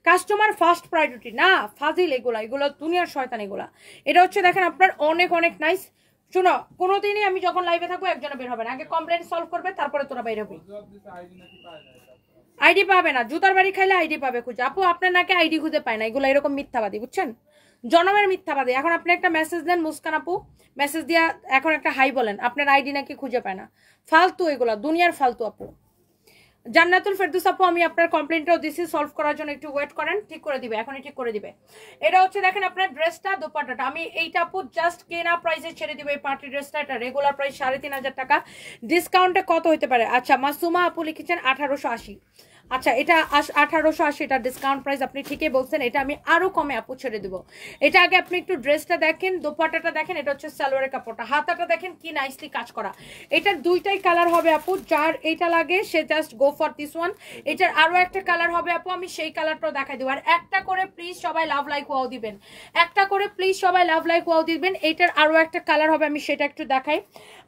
কাস্টমার ফার্স্ট প্রায়োরিটি না ফাজিল এগুলা, এগুলো দুনিয়ার শয়তান এগুলা। এটা হচ্ছে দেখেন আপনার অনেক অনেক নাইস। শুনো কোনোদিনই আমি যখন লাইভে থাকবো একজনে বের হবে না, আগে কমপ্লেন সলভ করবে তারপরে তোরা বাইরে হবি। আইডি পাবে না, জুতার বাড়ি খাইলে আইডি পাবে খুঁজে। আপু আপনার নাকি আইডি খুঁজে পায় না, এগুলো এরকম মিথ্যাবাদী বুঝছেন, জনমের মিথ্যাবাদী। এখন আপনি একটা মেসেজ দেন মুস্কান আপু, মেসেজ দিয়া এখন একটা হাই বলেন, আপনার আইডি নাকি খুঁজে পায় না। ফালতু এগুলা, দুনিয়ার ফালতু আপু। জান্নাতুল ফেরদৌস আপু আমি আপনার কমপ্লেনটাও দিছি, সলভ করার জন্য একটু ওয়েট করেন, ঠিক করে দিবে, এখনই ঠিক করে দিবে। এটা হচ্ছে দেখেন আপনার ড্রেসটা দোপাট্টাটা, আমি এইটা আপু জাস্ট কেনা প্রাইসে ছেড়ে দিব। এই পার্টি ড্রেসটা এটা রেগুলার প্রাইস 3,500 টাকা, ডিসকাউন্টে কত হতে পারে? আচ্ছা মাসুমা আপু লিখেছেন 1880। আচ্ছা এটা 1880, এটা ডিসকাউন্ট প্রাইস, আপনি ঠিকই বলছেন। এটা আমি আরো কমে আপু ছেড়ে দিব। এটা আগে আপনি একটু ড্রেসটা দেখেন, দোপাট্টাটা দেখেন, এটা হচ্ছে সালোয়ারের কাপড়টা, হাতাটা দেখেন কি নাইসলি কাজ করা। এটার দুইটাই কালার হবে আপু, যার এইটা লাগে সে just go for this one. এটার আরো একটা কালার হবে আপু, আমি সেই কালারটাও দেখাই দেবো। আর একটা করে প্লিজ সবাই লাভ লাইক ওয়াও দিবেন, একটা করে প্লিজ সবাই লাভ লাইক ওয়াও দিবেন। এটার আরো একটা কালার হবে, আমি সেটা একটু দেখাই।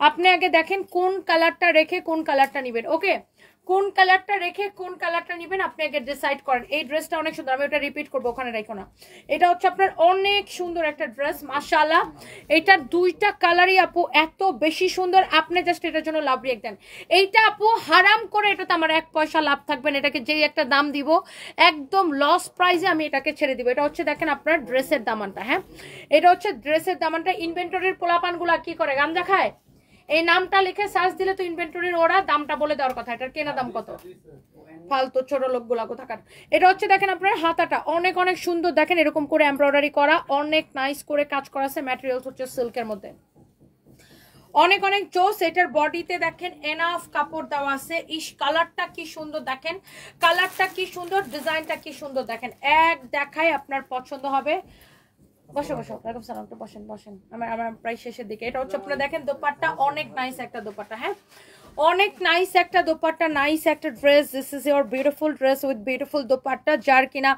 আপনি আগে দেখেন কোন কালারটা রেখে কোন কালারটা নেবেন। ওকে কোন কালারটা রেখে কোন কালারটা নেবেন আপনি আগে ডিসাইড করেন। এই ড্রেসটা অনেক সুন্দর, আমি ওটা রিপিট করবো, ওখানে রাখো না। এটা হচ্ছে আপনার অনেক সুন্দর একটা ড্রেস মাশাআল্লাহ। এটার দুইটা কালারই আপু এত বেশি সুন্দর, আপনি জাস্ট এটার জন্য লাভ রিয়েক্ট দেন। এইটা আপু হারাম করে এটাতে আমার 1 পয়সা লাভ থাকবেন, এটাকে যেই একটা দাম দিব একদম লস প্রাইসে আমি এটাকে ছেড়ে দিব। এটা হচ্ছে দেখেন আপনার ড্রেসের দামানটা। হ্যাঁ এটা হচ্ছে ড্রেসের দামানটা। ইনভেন্টরির পোলাপানগুলা কি করে, গাঞ্জা খায়? এই নামটা লিখে সার্চ দিলে তো ইনভেন্টরির ওরা দামটা বলে দেওয়ার কথা, এটার কেনা দাম কত, ফালতু ছোট লোকগুলা কোথাকার। এটা হচ্ছে দেখেন আপনার হাতাটা অনেক অনেক সুন্দর, দেখেন এরকম করে এমব্রয়ডারি করা, অনেক নাইস করে কাজ করা আছে, ম্যাটেরিয়ালস হচ্ছে সিল্কের মধ্যে। অনেক অনেক জোস। এটার বডিতে দেখেন এনাফ কাপড় দেওয়া আছে। ইস কালারটা কি সুন্দর দেখেন, কালারটা কি সুন্দর, ডিজাইনটা কি সুন্দর দেখেন। এক দেখায় আপনার পছন্দ হবে। বসো বসো, ওয়ালাইকুম সালাম, একটু বসেন বসেন। আমার প্রায় শেষের দিকে। এটা হচ্ছে আপনারা দেখেন দোপাট্টা অনেক নাইস একটা দোপাট্টা, হ্যাঁ অনেক নাইস একটা দোপাট্টা, নাইস একটা dress. This is your beautiful dress with beautiful dupatta. যার কিনা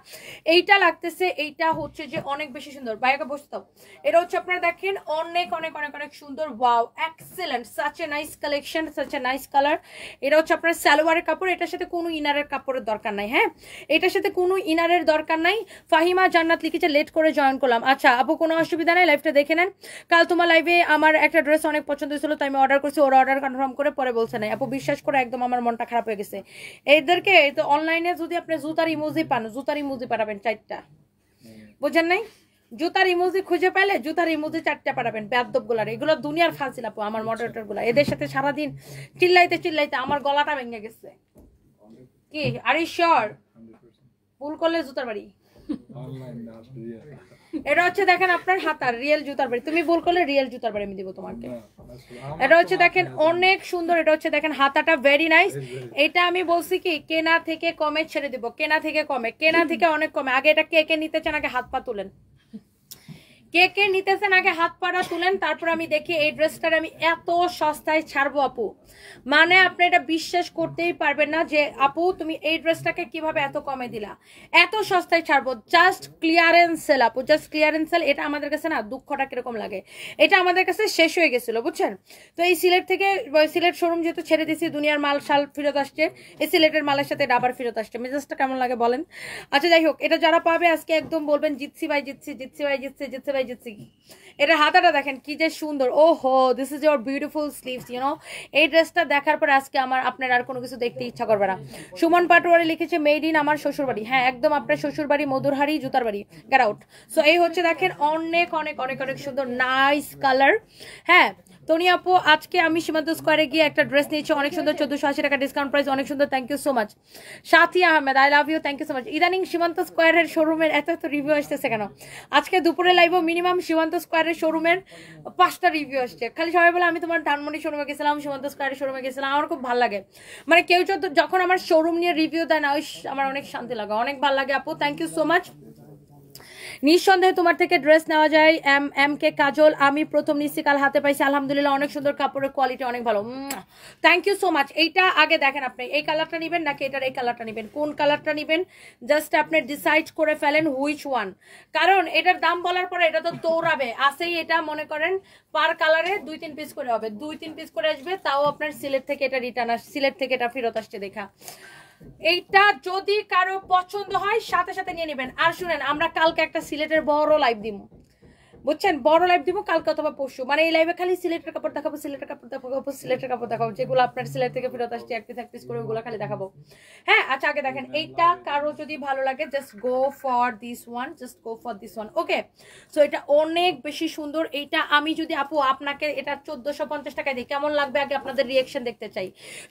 এইটা লাগতেছে, এইটা হচ্ছে যে অনেক বেশি সুন্দর। বাইরে বসে দাও। এটা হচ্ছে আপনারা দেখেন অনেক অনেক অনেক অনেক সুন্দর। Wow excellent, such a nice collection, such a nice colour. এটা হচ্ছে আপনার সালোয়ারের কাপড়, এটার সাথে কোনো ইনারের কাপড়ের দরকার নাই, হ্যাঁ এটার সাথে কোনো ইনারের দরকার নাই। ফাহিমা জান্নাত লিখেছে লেট করে জয়েন করলাম। আচ্ছা আপু কোনো অসুবিধা নাই, লাইভটা দেখে নেন। কাল তোমার লাইভে আমার একটা ড্রেস অনেক পছন্দ হয়েছিল, তাই আমি অর্ডার করছি, ওর অর্ডার কনফার্ম করে পরে বলছে নাই। আপু বিশ্বাস করে একদম আমার মনটা খারাপ হয়ে গেছে। এদেরকে তো অনলাইনে যদি আপনি জুতার ইমোজি পান, জুতার ইমোজি পাঠাবেন 4টা, বুঝেন নাই? জুতার ইমোজি খুঁজে পাইলে জুতার ইমোজি 4টা পাঠাবেন। বেয়াদব গুলার, এগুলো দুনিয়ার ফাজিল আপু। আমার মডারেটর গুলা এদের সাথে সারাদিন চিল্লাইতে চিল্লাইতে আমার গলাটা ভেঙে গেছে। কি আর শিওর ভুল করলে জুতার বাড়ি। এটা হচ্ছে দেখেন আপনার হাতার রিয়েল জুতার বাড়ি, তুমি ভুল করলে রিয়েল জুতার বাড়ি আমি দিব তোমাকে। এটা হচ্ছে দেখেন অনেক সুন্দর। এটা হচ্ছে দেখেন হাতাটা ভেরি নাইস। এটা আমি বলছি কি কেনা থেকে কমে ছেড়ে দিব, কেনা থেকে কমে, কেনা থেকে অনেক কমে। আগে এটা কে কে নিতে চান আগে হাত পা তুলেন, কে কে নিতেছেন আগে হাত পাড়া তুলেন, তারপর আমি দেখি এই ড্রেসটার আমি এত সস্তায় ছাড়বো আপু। মানে আপনি এটা বিশ্বাস করতেই পারবেন না যে আপু তুমি এই ড্রেসটাকে কিভাবে এত কমে দিলা, এত সস্তায় ছাড়বো। জাস্ট ক্লিয়ারেন্স সেল আপু, জাস্ট ক্লিয়ারেন্স সেল। এটা আমাদের কাছে না দুঃখটা কিরকম লাগে, এটা আমাদের কাছে শেষ হয়ে গেছিল বুঝছেন। তো এই সিলেট থেকে, সিলেট শোরুম যেহেতু ছেড়ে দিয়েছি, দুনিয়ার মাল শাল ফেরত আসছে, এই সিলেটের মালের সাথে এটা আবার ফেরত আসছে। মেজাজটা কেমন লাগে বলেন? আচ্ছা যাই হোক, এটা যারা পাবে আজকে একদম বলবেন জিতছি ভাই, জিতছি, জিতছি ভাই, জিতছি, জিতছি ভাই, জিতছি। এটা হাতাটা দেখেন কি যে সুন্দর। ও হো, this is your beautiful sleeves, you know. এই ড্রেসটা দেখার পর আজকে আমার আপনার আর কোনো কিছু দেখতে ইচ্ছা করবে না। সুমন পাটোয়ারি লিখেছে মেড ইন আমার শ্বশুর বাড়ি। হ্যাঁ একদম আপনার শ্বশুর বাড়ি মধুরহারি জুতার বাড়ি, গেট আউট। সো এই হচ্ছে দেখেন অনেক অনেক অনেক অনেক সুন্দর নাইস কালার। হ্যাঁ তনি আপু আজকে আমি সীমান্ত স্কোয়ারে গিয়ে একটা ড্রেস নিয়েছি, অনেক সুন্দর, 1480 টাকা ডিসকাউন্ট প্রাইস, অনেক সুন্দর। Thank you so much Sathi Ahmed, I love you, thank you so much. ইদানিং সীমান্ত স্কোয়ারের শোরুমের এত এত রিভিউ আসতেছে কেন? আজকে দুপুরে লাইভও মিনিমাম সীমান্ত স্কোয়ারের শোরুমের 5টা রিভিউ আসছে। খালি সবাই বলে আমি তোমার ধানমন্ডি শোরুমে গেছিলাম, সীমান্ত স্কোয়ারের শোরুমে গেছিলাম। আমার খুব ভালো লাগে, মানে কেউ যখন আমার শোরুম নিয়ে রিভিউ দেয় না, ওই আমার অনেক শান্তি লাগে, অনেক ভালো লাগে আপু। Thank you so much. নিঃসন্দেহে তোমার থেকে ড্রেস নেওয়া যায়। এম কে কাজল, আমি প্রথম নিচ্ছি, কাল হাতে পাইছি, আলহামদুলিল্লাহ অনেক সুন্দর, কাপড়ের কোয়ালিটি অনেক ভালো। Thank you so much. এইটা আগে দেখেন আপনি এই কালারটা নেবেন নাকি এটার এই কালারটা নেবেন, কোন কালারটা নেবেন জাস্ট আপনি ডিসাইড করে ফেলেন হুইচ ওয়ান। কারণ এটার দাম বলার পরে এটা তো দৌড়াবে আসেই। এটা মনে করেন পার কালারে 2-3 পিস করে হবে, 2-3 পিস করে আসবে, তাও আপনার সিলেট থেকে এটা রিটার্ন আস, সিলেট থেকে এটা ফেরত আসছে দেখা। এইটা যদি কারো পছন্দ হয় সাথে সাথে নিয়ে নেবেন। আর শুনেন আমরা কালকে একটা সিলেটের বড় লাইভ দিব, বুঝছেন, বড় লাইভ দিব কালকে অথবা পরশু। মানে এই লাইভে খালি সিলেটের কাপড় দেখাবো, সিলেটের কাপড় দেখাবো, সিলেটের কাপড় দেখাবো, যেগুলো আপনার সিলেট থেকে ফেরত আসছে এক পিস করে ওগুলো খালি দেখাবো। হ্যাঁ আচ্ছা আগে দেখেন এইটা কারো যদি ভালো লাগে just go for this one, just go for this one. Okay so এটা অনেক বেশি সুন্দর। এইটা আমি যদি আপু আপনাকে এটা 1450 টাকায় দিই কেমন লাগবে আগে আপনাদের রিয়েকশন দেখতে চাই।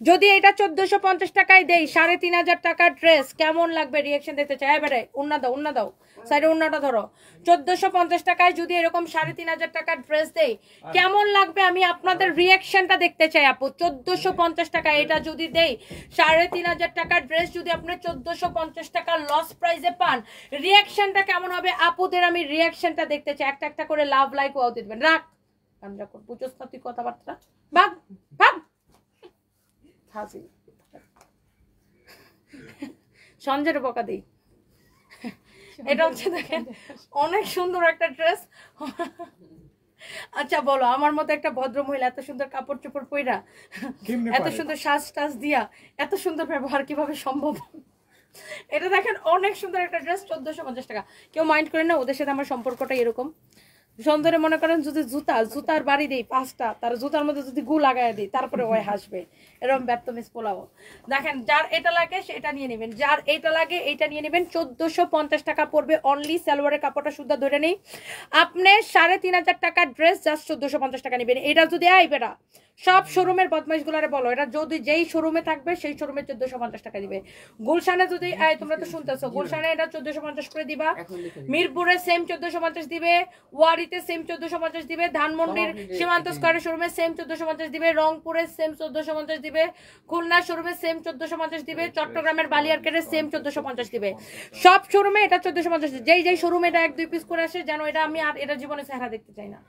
যদি এটা 1450 টাকায় দেই 3500 টাকার ড্রেস কেমন লাগবে রিয়েকশন দেখতে চাই। এবারে উন্না দাও, উন্না দাও, সাইডে উন্নাটা ধরো। 1450 টাকায় যদি এরকম 3500 টাকার ড্রেস দেই কেমন লাগবে আমি আপনাদের রিয়াকশনটা দেখতে চাই আপু। 1450 টাকা এটা যদি দেই, 3500 টাকার ড্রেস যদি আপনি 1450 টাকা লস প্রাইসে পান, রিয়াকশনটা কেমন হবে আপুদের আমি রিয়াকশনটা দেখতে চাই। একটা একটা করে লাভ লাইক ওয়াও দিবেন। রাখ আমরা কর বুঝছস না তুই কথাবার্তা, ভাগ ভাগ হাসি সঞ্জয়ের বকা দেই। এটা হচ্ছে দেখেন অনেক সুন্দর একটা ড্রেস। আচ্ছা বলো আমার মতো একটা ভদ্র মহিলা এত সুন্দর কাপড় চোপড় পইরা, এত সুন্দর সাজ টাজ দিয়া, এত সুন্দর ব্যবহার কিভাবে সম্ভব? এটা দেখেন অনেক সুন্দর একটা ড্রেস, 1450 টাকা। কেউ মাইন্ড করে না, ওদের সাথে আমার সম্পর্কটা এরকম। সুন্দরে মনে করেন যদি জুতার বাড়ি দেই 5টা, তার জুতার মধ্যে যদি গু লাগাই দিই তারপরে ওই হাসবে, এরকম ব্যর্থমিস পোলাও। দেখেন যার এটা লাগে সেটা নিয়ে নেবেন, যার এইটা লাগে এইটা নিয়ে নেবেন। 1450 টাকা পড়বে অনলি। সালোয়ারের কাপড়টা শুদ্ধ ধরে নেই, আপনি 3500 টাকার ড্রেস জাস্ট 1450 টাকা নেবেন। এটা যদি বেটা সব শোরুমের বদমাইশগুলারে বলো, এটা যদি যেই শোরুমে থাকবে সেই শোরুমে 1450 টাকা দিবে। গুলশানে যদি তোমরা তো শুনতেছো, গুলশানে এটা 1450 করে দিবা, মিরপুরে সেম 1450 দিবে, ওয়ারিতে সেম 1450 দিবে, ধানমন্ডির সীমান্ত স্কয়ারের শোরুমে সেম 1450 দিবে, রংপুরে সেম 1450 দিবে, খুলনা শোরুমে সেম 1450 দিবে, চট্টগ্রামের বালিয়ারকেটে সেম 1450 দিবে। সব শোরুমে এটা 1450। যেই শোরুমে এটা 1-2 পিস করে আসে, জানো এটা আমি আর এটা জীবনে চেহারা দেখতে চাই না।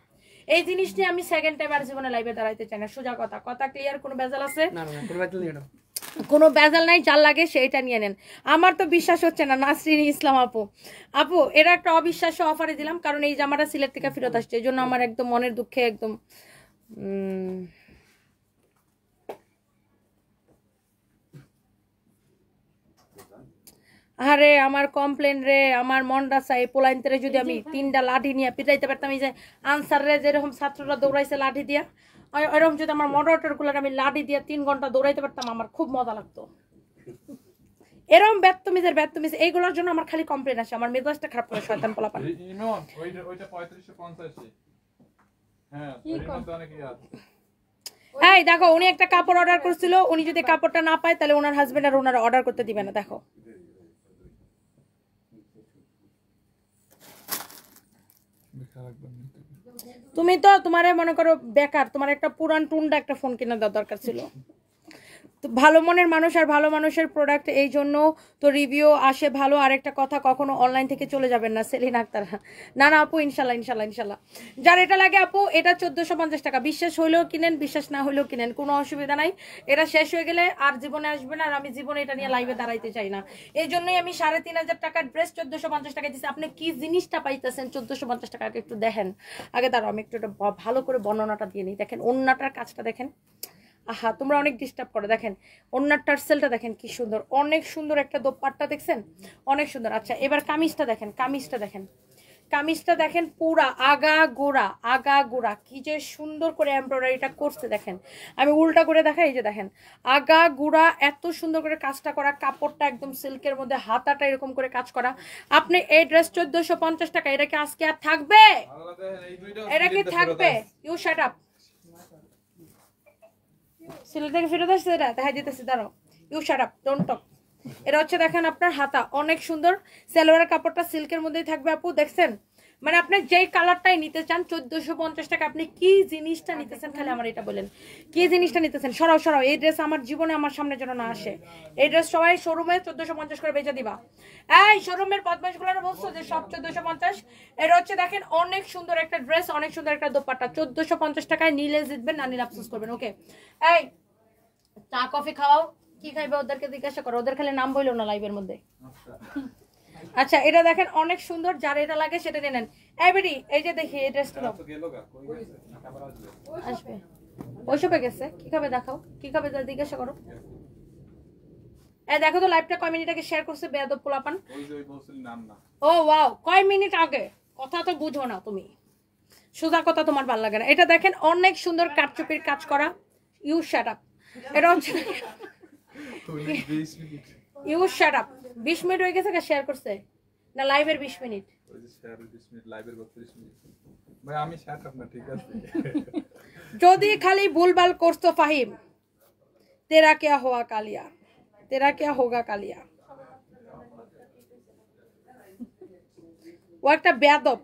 এই জিনিসটি আমি সেকেন্ড টাইম আর জীবনে লাইভে দাঁড়াইতে চাই না। সোজা কথা ক্লিয়ার? কোনো ভেজাল আছে? কোনো ভেজাল নাই, যার লাগে সেইটা নিয়ে নেন। আমার তো বিশ্বাস হচ্ছে না নাসরিন ইসলাম আপু এটা একটা অবিশ্বাস্য অফারে দিলাম, কারণ এই জামাটা সিলেট থেকে ফেরত আসছে, এই জন্য আমার একদম মনের দুঃখে একদম আরে আমার কমপ্লেন রে, আমার মনটা চাই পোলাইনতে যদি আমি 3টা লাঠি নিয়ে পিটাইতে পারতাম। এই যে আনসার রে যেরকম ছাত্ররা দৌড়াইছে লাঠি দিয়া, ওইরকম যদি আমার মডারেটর গুলার আমি লাঠি দিয়ে 3 ঘন্টা দৌড়াইতে পারতাম, আমার খুব মজা লাগতো। এরকম ব্যর্থমিজ এইগুলোর জন্য আমার খালি কমপ্লেন আসে, আমার মেজাজটা খারাপ করে শয়তান পোলাপান। ওইটা 3550। হ্যাঁ, অনেক আছে। এই দেখো, উনি একটা কাপড় অর্ডার করছিল, উনি যদি কাপড়টা না পায় তাহলে ওনার হাজবেন্ড আর ওনারা অর্ডার করতে দিবে না। দেখো তুমি তো তোমারে মনে করো বেকার, তোমার একটা পুরান টুন্ডা একটা ফোন কিনে দেওয়ার দরকার ছিল। তো ভালো মনের মানুষ আর ভালো মানুষের প্রোডাক্ট, এই জন্য তো রিভিউ আসে ভালো। আরেকটা কথা, কখনো অনলাইন থেকে চলে যাবেন না সেলিন আক্তার। না আপু, ইনশাল্লাহ ইনশাল্লাহ ইনশাল্লাহ। যার এটা লাগে আপু, এটা 1450 টাকা। বিশ্বাস হইলেও কিনেন, বিশ্বাস না হইলেও কিনেন, কোনো অসুবিধা নাই। এটা শেষ হয়ে গেলে আর জীবনে আসবে না, আর আমি জীবনে এটা নিয়ে লাইভে দাঁড়াইতে চাই না। এই জন্যই আমি 3500 টাকার ড্রেস 1450 টাকা দিচ্ছি। আপনি কি জিনিসটা পাইতেছেন 1450 টাকা? একটু দেখেন আগে, দাঁড়াও আমি একটু ভালো করে বর্ণনাটা দিয়ে নিই। দেখেন ওন্নাটার কাজটা দেখেন, আহা তোমরা অনেক ডিস্টার্ব করে। দেখেন ওন্নার টার্সেলটা দেখেন কি সুন্দর, অনেক সুন্দর একটা দোপাট্টা দেখছেন, অনেক সুন্দর। আচ্ছা এবার কামিজটা দেখেন, কামিজটা দেখেন পুরা আগা গোড়া কি যে সুন্দর করে এমব্রয়ডারিটা করছে। দেখেন আমি উল্টা করে দেখাই, এই যে দেখেন আগা গোড়া এত সুন্দর করে কাজটা করা, কাপড়টা একদম সিল্কের মধ্যে, হাতাটা এরকম করে কাজ করা। আপনি এই ড্রেস 1450 টাকা, এটা কি আজকে আর থাকবে? এটা কি থাকবে? You shut up. সিলেট থেকে ফেরত আসছে, এটা দেখা যেতেছে, দাঁড়াও, you shut up, don't talk. এটা হচ্ছে দেখেন আপনার হাতা, অনেক সুন্দর, সালোয়ারের কাপড়টা সিল্কের মধ্যেই থাকবে আপু। দেখছেন মানে আপনি যেই কালারটাই নিতে চান 1450 টাকা। আপনি কি জিনিসটা নিতেছেন খালি আমার এটা বলেন, কি জিনিসটা নিতেছেন? সরাও এই ড্রেস আমার জীবনে আমার সামনে যেন না আসে। এই ড্রেস সবাই শোরুমে 1450 করে বেচে দিবা। এই শোরুমের বদমাইশ গুলো বলছো যে সব 1450। এটা হচ্ছে দেখেন অনেক সুন্দর একটা ড্রেস, অনেক সুন্দর একটা দোপাট্টা, 1450 টাকায় নিলে জিতবেন, না নিলে আফসোস করবেন। ওকে এই চা কফি খাওয়াও, কি খাইবে ওদেরকে জিজ্ঞাসা করো, ওদের খালি নাম বইলো না লাইভের মধ্যে। আচ্ছা এটা দেখেন অনেক সুন্দর, যার এটা লাগে সেটা নিয়ে নেন। এবারে এই যে দেখি এই ড্রেসটা দাও, আসবে ওইসবে গেছে, কি খাবে দেখাও, কি খাবে জিজ্ঞাসা করো। দেখো তো লাইভটা কয় মিনিট আগে শেয়ার করছে বেয়াদব পোলাপান। ও ওয়াও, কয় মিনিট আগে? কথা তো বুঝো না তুমি, সোজা কথা তোমার ভালো লাগে না। এটা দেখেন অনেক সুন্দর কাটচুপির কাজ করা, ইউ শাট আপ। এটা হচ্ছে ইউ শাট আপ। 20 মিনিট হয়ে গেছে, শেয়ার করছে না লাইভের 20 মিনিট? যদি খালি ভুলভাল করছো ফাহিম, তেরা क्या हुआ कालिया, तेरा क्या होगा कालिया। ও একটা বেয়াদব,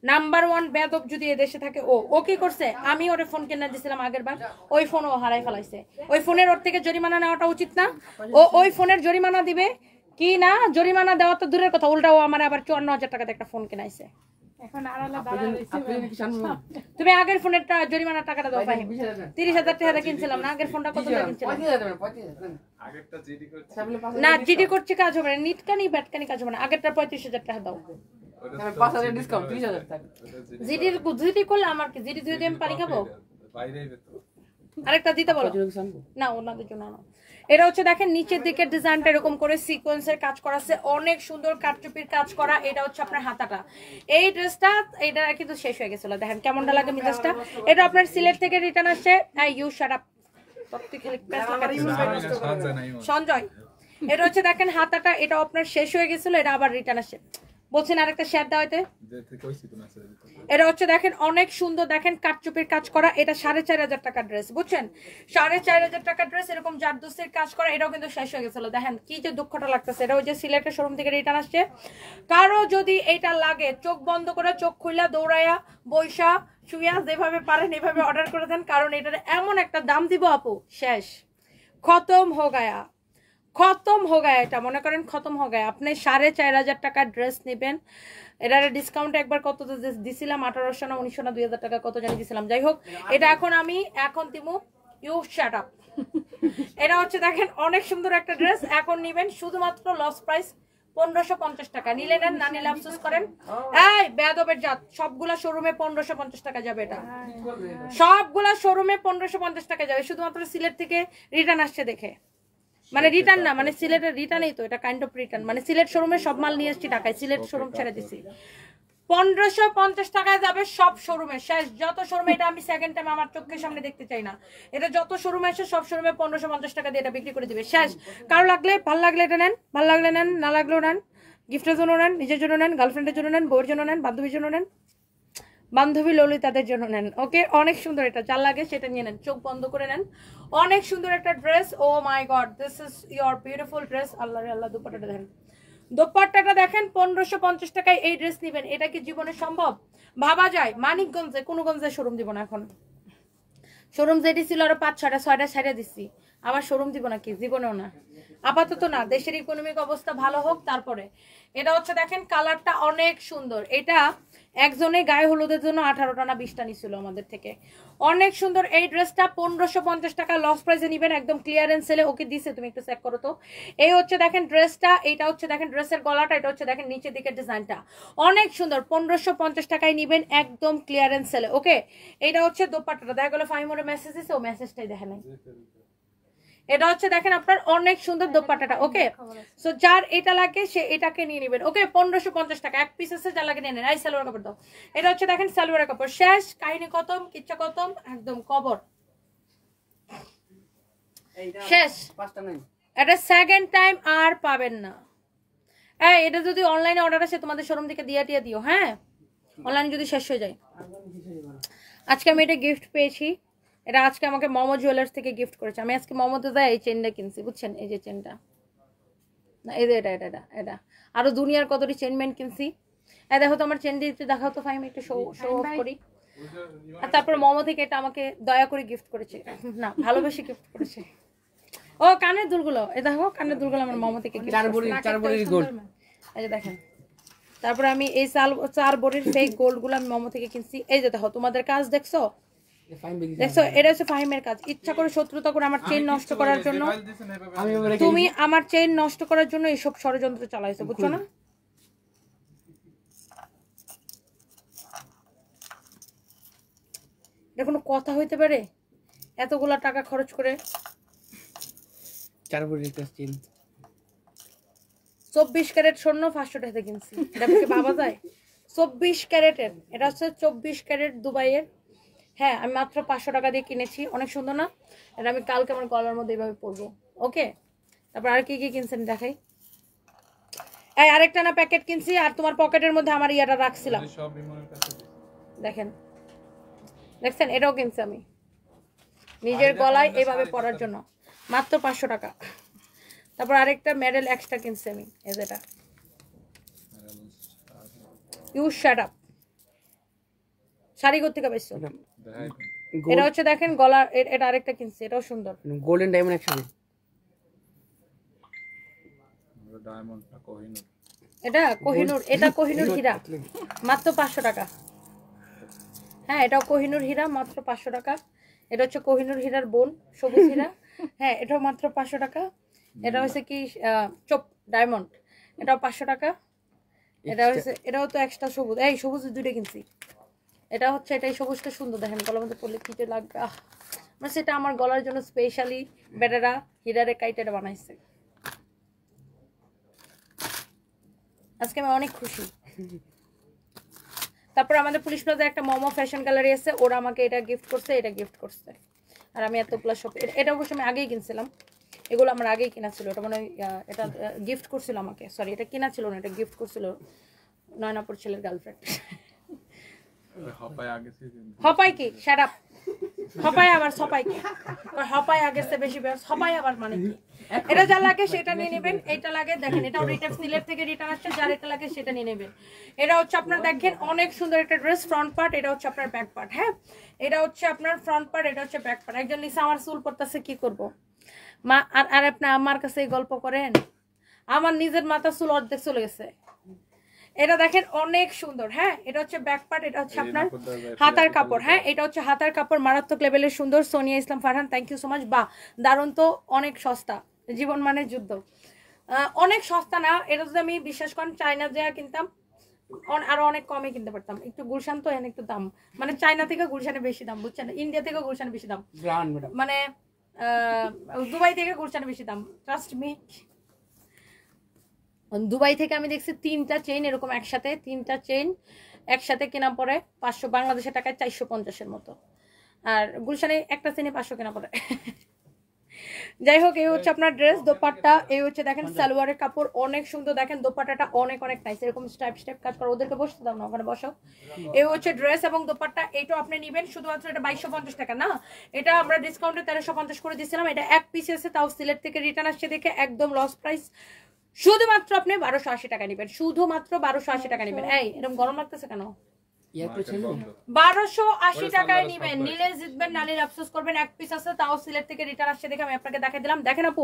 নাম্বার 1 বেয়াদব যদি এই দেশে থাকে। ও কি করছে, আমি ওরে ফোন কিনে দিয়েছিলাম আগের বার, ওই ফোন ও হারাই ফেলাইছে। ওই ফোনের ওর থেকে জরিমানা নেওয়াটা উচিত না? ওই ফোনের জরিমানা দিবে কি না? জরিমানা দেওয়া তো দূরের কথা, উল্টা ও আমার আবার 54,000 টাকাতে একটা ফোন কিনাইছে। এখন আড়ালে দাঁড়ায় তুমি আগের ফোনের জরিমানা টাকাটা দাও ভাই। 30,000 টাকা কিনছিলাম না, আগের ফোনটা কত টাকা কিনছিলাম? না জিডি করছে কাজ হবে না, নিটকানি ব্যাটকানি কাজ হবে না, আগেরটা 35,000 টাকা দাও। জিডি করলে আমার কি, জিডি দিয়ে আমি পানি খাবো? আরেকটা দিতে বলো না, ওনাদের জন্য না। এটা হচ্ছে দেখেন নিচের দিকের ডিজাইনটা এরকম করে সিকোয়েন্সের কাজ করা আছে, অনেক সুন্দর কাটচুপির কাজ করা। এটা হচ্ছে আপনার হাতাটা। এই ড্রেসটা এটা কিন্তু শেষ হয়ে গেছিল, দেখেন কেমনটা লাগে মিজাজটা। এটা আপনার সিলেট থেকে রিটার্ন আসছে। You shut up Sanjay. এটা হচ্ছে দেখেন হাতাটা, এটা আপনার শেষ হয়ে গেছিল, এটা আবার রিটার্ন আসে। বলছেন আরেকটা শেয়ার দেওয়াতে যে থেকে কইছি তো মেসেজ দিতে এটা হচ্ছে দেখেন অনেক সুন্দর, দেখেন কাটচুপির কাজ করা, এটা 4,500 টাকার ড্রেস, বুঝছেন? 4,500 টাকার ড্রেস, এরকম জারদস্তির কাজ করা, এটাও কিন্তু শেষ হয়ে গেছিল। দেখেন কি যে দুঃখটা লাগতেছে, এটা ওই যে সিলেটের শোরুম থেকে রিটার্ন আসছে। কারো যদি এটা লাগে চোখ বন্ধ করে, চোখ খুইলা দৌড়াইয়া বৈশা শুইয়া যেভাবে পারেন এভাবে অর্ডার করে দেন, কারণ এটার এমন একটা দাম দিব আপু, শেষ, খতম হো গায়া, খতম হো গায়া, এটা মনে করেন খতম হো গায়া। আপনি 4,500 টাকার ড্রেস নেবেন, এটার ডিসকাউন্ট একবার কত দিছিলাম, 1800 না 1900 না 2000 টাকা কত জানি দিছিলাম, যাই হোক এটা এখন দিমু, ইউ শাট আপ। এটা হচ্ছে দেখেন অনেক সুন্দর একটা ড্রেস, এখন নিবেন শুধুমাত্র লস প্রাইস 1550 টাকা, নিলে নেন, না নিলে আফসোস করেন। এই বেয়াদবের জাত, সবগুলা শোরুমে 1550 টাকা যাবে, এটা সবগুলা শোরুমে 1550 টাকা যাবে, শুধুমাত্র সিলেট থেকে রিটার্ন আসছে দেখে, মানে রিটার্ন না, মানে সিলেটের রিটার্নই তো, এটা কাইন্ড অফ রিটার্ন, মানে সিলেট শোরুমে সব মাল নিয়ে এসেছি ঢাকায়, সিলেট শোরুম ছেড়ে দিছি। 1550 টাকায় যাবে সব শোরুমে, শেষ। যত শোরুমে, এটা আমি সেকেন্ড টাইম আমার চোখের সামনে দেখতে চাই না, এটা যত শোরুমে আসে সব শোরুমে 1550 টাকা দিয়ে এটা বিক্রি করে দিবে, শেষ। কারো লাগলে, ভাল লাগলে এটা নেন, ভাল লাগলে নেন, না লাগলেও নেন, গিফটের জন্য নেন, নিজের জন্য নেন, গার্লফ্রেন্ডের জন্য নেন, বউয়ের জন্য নেন, বান্ধবীর জন্য নেন, বান্ধবী ললিতাদের জন্য নেন, ওকে? অনেক সুন্দর, এটা যার লাগে সেটা নিয়ে নেন, চোখ বন্ধ করে নেন। অনেক সুন্দর একটা dress, oh my god, this is your beautiful dress. আল্লাহ রে আল্লাহ, দুপাট্টাটা দেখেন, দোপাট্টাটা দেখেন, 1550 টাকায় এই ড্রেস নেবেন, এটা কি জীবনে সম্ভব? ভাবা যায়? মানিকগঞ্জে, কোন গঞ্জে শোরুম দিব না এখন, শোরুম যেটি ছিল আরো 5-6টা 6টা সাইডে দিচ্ছি, আবার শোরুম দিব নাকি? জীবনেও না, আপাতত না, দেশের ইকোনমিক অবস্থা ভালো হোক তারপরে। এটা হচ্ছে দেখেন কালারটা অনেক সুন্দর, এটা একজনে গায়ে হলুদের জন্য 18টা না 20টা নিছিল আমাদের থেকে, অনেক সুন্দর এই ড্রেসটা। 1550 টাকা লস প্রাইসে নিবেন, একদম ক্লিয়ারেন্স সেলে। ওকে দিছে, তুমি একটু চেক করো তো। এই হচ্ছে দেখেন ড্রেসটা, এইটা হচ্ছে দেখেন ড্রেসের গলাটা, এটা হচ্ছে দেখেন নিচের দিকের ডিজাইনটা অনেক সুন্দর। 1550 টাকায় নিবেন, একদম ক্লিয়ারেন্স সেলে, ওকে? এটা হচ্ছে দোপাট্টাটা, দেখা গেলো ফাইমোরে মেসেজ দিছে, ও মেসেজটাই দেখে নাই। এটা হচ্ছে দেখেন আপনার অনেক সুন্দর দোপাট্টাটা, ওকে? সো যার এটা লাগে সে এটাকে নিয়ে নেবেন, ওকে? 1550 টাকা এক পিস আছে, যা লাগে নিয়ে নেন। এই সালোয়ার কাপড় দাও, এটা হচ্ছে দেখেন সালোয়ার কাপড়, শেষ, কাহিনী খতম, কিচ্ছা খতম, একদম কবর শেষ। এটা সেকেন্ড টাইম আর পাবেন না। এই এটা যদি অনলাইনে অর্ডার আসে তোমাদের শোরুম থেকে দিয়ে দিও, হ্যাঁ? অনলাইনে যদি শেষ হয়ে যায়। আজকে আমি এটা গিফট পেয়েছি, এটা আজকে আমাকে মোমো জুয়েলার্স থেকে গিফট করেছে। আমি আজকে মোমোতে যাই এই চেনটা কিনছি, বুঝছেন? এই যে চেনটা, না এই যে এটা আরো দুনিয়ার কতটি চেনমেন কিনছি। এই দেখো তো আমার চেনটি একটু দেখাও তো ফাইম, একটু শো অফ করি। আর তারপর মোমো থেকে এটা আমাকে দয়া করে গিফট করেছে, না ভালোবেসে গিফট করেছে। ও কানের দুলগুলো, এই দেখো কানের দুলগুলো আমার মোমো থেকে চার বড়ির গোল্ড, এই যে দেখেন। তারপরে আমি এই 4 বড়ির ফেক গোল্ড গুলো আমি মোমো থেকে কিনছি। এই যে দেখো, তোমাদের কাজ দেখছো, এটা হচ্ছে ফাহিমের কাজ। ইচ্ছা করে শত্রুতা করে আমার চেইন নষ্ট করার জন্য, তুমি আমার চেইন নষ্ট করার জন্য এইসব ষড়যন্ত্র চালাইছো, বুঝছো না? এটা কোনো কথা হইতে পারে? এতগুলা টাকা খরচ করে 24 ক্যারেট স্বর্ণ 500 টাকাতে কিনছি, এটা থেকে ভাবা যায়? 24 ক্যারেটের, এটা হচ্ছে 24 ক্যারেট দুবাইয়ের। হ্যাঁ, আমি মাত্র 500 টাকা দিয়ে কিনেছি। অনেক সুন্দর না? এটা আমি কালকে আমার গলার মধ্যে এইভাবে পরবো, ওকে? তারপর আর কি কি কিনছেন দেখাই। এই আরেকটা না প্যাকেট কিনছি, আর তোমার পকেটের মধ্যে আমার ইয়াটা রাখছিলাম, দেখেন, দেখছেন? এটাও কিনছি আমি নিজের গলায় এইভাবে পরার জন্য, মাত্র 500 টাকা। তারপর আরেকটা মেডেল এক্সট্রা কিনছি আমি, এই যেটা, ইউ শাট আপ। শাড়ি কোথেকে পাইছো? এটা হচ্ছে দেখেন গলা, এটা আরেকটা কিনছি, এটাও সুন্দর, গোল্ডেন ডায়মন্ড একসাথে। এটা কোহিনূর, এটা কোহিনূর হীরা, মাত্র 500 টাকা। হ্যাঁ, এটাও কোহিনূর হীরা, মাত্র 500 টাকা। এটা হচ্ছে কোহিনূর হীরার বোন, সবুজ হীরা। হ্যাঁ, এটাও মাত্র 500 টাকা। এটা হচ্ছে কি চোপ ডায়মন্ড, এটাও 500 টাকা। এটা হচ্ছে, এটাও তো এক্সট্রা সবুজ, এই সবুজ দুইটা কিনছি। এটা হচ্ছে, এটাই সবুজটা সুন্দর, দেখেন গলার মধ্যে পড়লে কি যে লাগবে। মানে সেটা আমার গলার জন্য স্পেশালি বেটারা হীরারে কাইটারে বানাইছে। আজকে আমি অনেক খুশি। তারপর আমাদের পুলিশ প্লাজায় একটা মোমো ফ্যাশন গ্যালারি আছে, ওরা আমাকে এটা গিফট করছে, এটা গিফট করছে। আর আমি এতগুলা সব, এটা অবশ্য আমি আগেই কিনছিলাম, এগুলো আমার আগেই কেনা ছিল। এটা মানে এটা গিফট করছিল আমাকে, সরি এটা কেনা ছিল না, এটা গিফট করছিল নয়নাপুর ছেলের গার্লফ্রেন্ড। হপায় আগে থেকে হপাই কি শাট আপ, হপাই আবার সপাই কি, হপাই আগের চেয়ে বেশি ব্যস্ত, হপাই আবার মানে কি? এটা যা লাগে সেটা নিয়ে নেবেন, এটা লাগে দেখেন এটাও রিটার্ন সিলেট থেকে রিটার্ন আসছে, যার এটা লাগে সেটা নিয়ে নেবেন। এটা হচ্ছে আপনার দেখেন অনেক সুন্দর একটা ড্রেস, ফ্রন্ট পার্ট, এটা হচ্ছে আপনার ব্যাক পার্ট। হ্যাঁ এটা হচ্ছে আপনার ফ্রন্ট পার্ট, এটা হচ্ছে ব্যাক পার্ট। একজন লিসা আমার চুল পড়তেছে কি করব মা, আর আপনি আমার কাছে এই গল্প করেন, আমার নিজের মাথা চুল অর্ধেক চলে গেছে। এটা দেখেন অনেক সুন্দর। হ্যাঁ এটা হচ্ছে ব্যাক পার্ট, এটা হচ্ছে আপনার হাতার কাপড়। হ্যাঁ এটা হচ্ছে হাতার কাপড়, মারাত্মক লেভেলের সুন্দর। Sonia Islam Farhan thank you so much. বা দারুণ তো, অনেক সস্তা, জীবন মানে যুদ্ধ, অনেক সস্তা না। এটা যদি আমি বিশ্বাস করেন চায়না যা কিনতাম আরো অনেক কমে কিনতে পারতাম। একটু গুলশান তো এনে একটু দাম, মানে চায়না থেকে গুলশানে বেশি দাম, বুঝছেন, ইন্ডিয়া থেকে গুলশানে বেশি দাম, মানে দুবাই থেকে গুলশানে বেশি দাম, ট্রাস্ট মি। দুবাই থেকে আমি দেখছি 3টা চেইন এরকম একসাথে, 3টা চেইন একসাথে কেনা পড়ে 500 বাংলাদেশের টাকায় 450-এর মতো, আর গুলশানে একটা চেইনে 500 কেনা পড়ে। যাই হোক এই হচ্ছে আপনার ড্রেস। দোপাট্টা এই হচ্ছে দেখেন সালোয়ারের কাপড় অনেক সুন্দর, দেখেন দোপাট্টাটা অনেক অনেক নাইস, এরকম স্টেপ স্টেপ কাজ করে। ওদেরকে বসতে দাও না, ওখানে বসো। এই হচ্ছে ড্রেস এবং দোপাট্টা, এইটা আপনি নেবেন শুধুমাত্র এটা 2250 টাকা না, এটা আমরা ডিসকাউন্টে 1350 করে দিয়েছিলাম। এটা এক পিস আছে, তাও সিলেট থেকে রিটার্ন আসছে দেখে একদম লস প্রাইস। শুধুমাত্র আপনি 1280 টাকা নেবেন, শুধুমাত্র 1280 টাকা নেবেন। এই এরকম গরম লাগতেছে কেন? 1280 টাকায় নিবেন, নিলে জিতবেন, নালে আফসোস করবেন। এক পিস আছে, তাও সিলেট থেকে রিটার্ন আসছে দেখে আমি আপনাকে দেখাই দিলাম। দেখেন আপু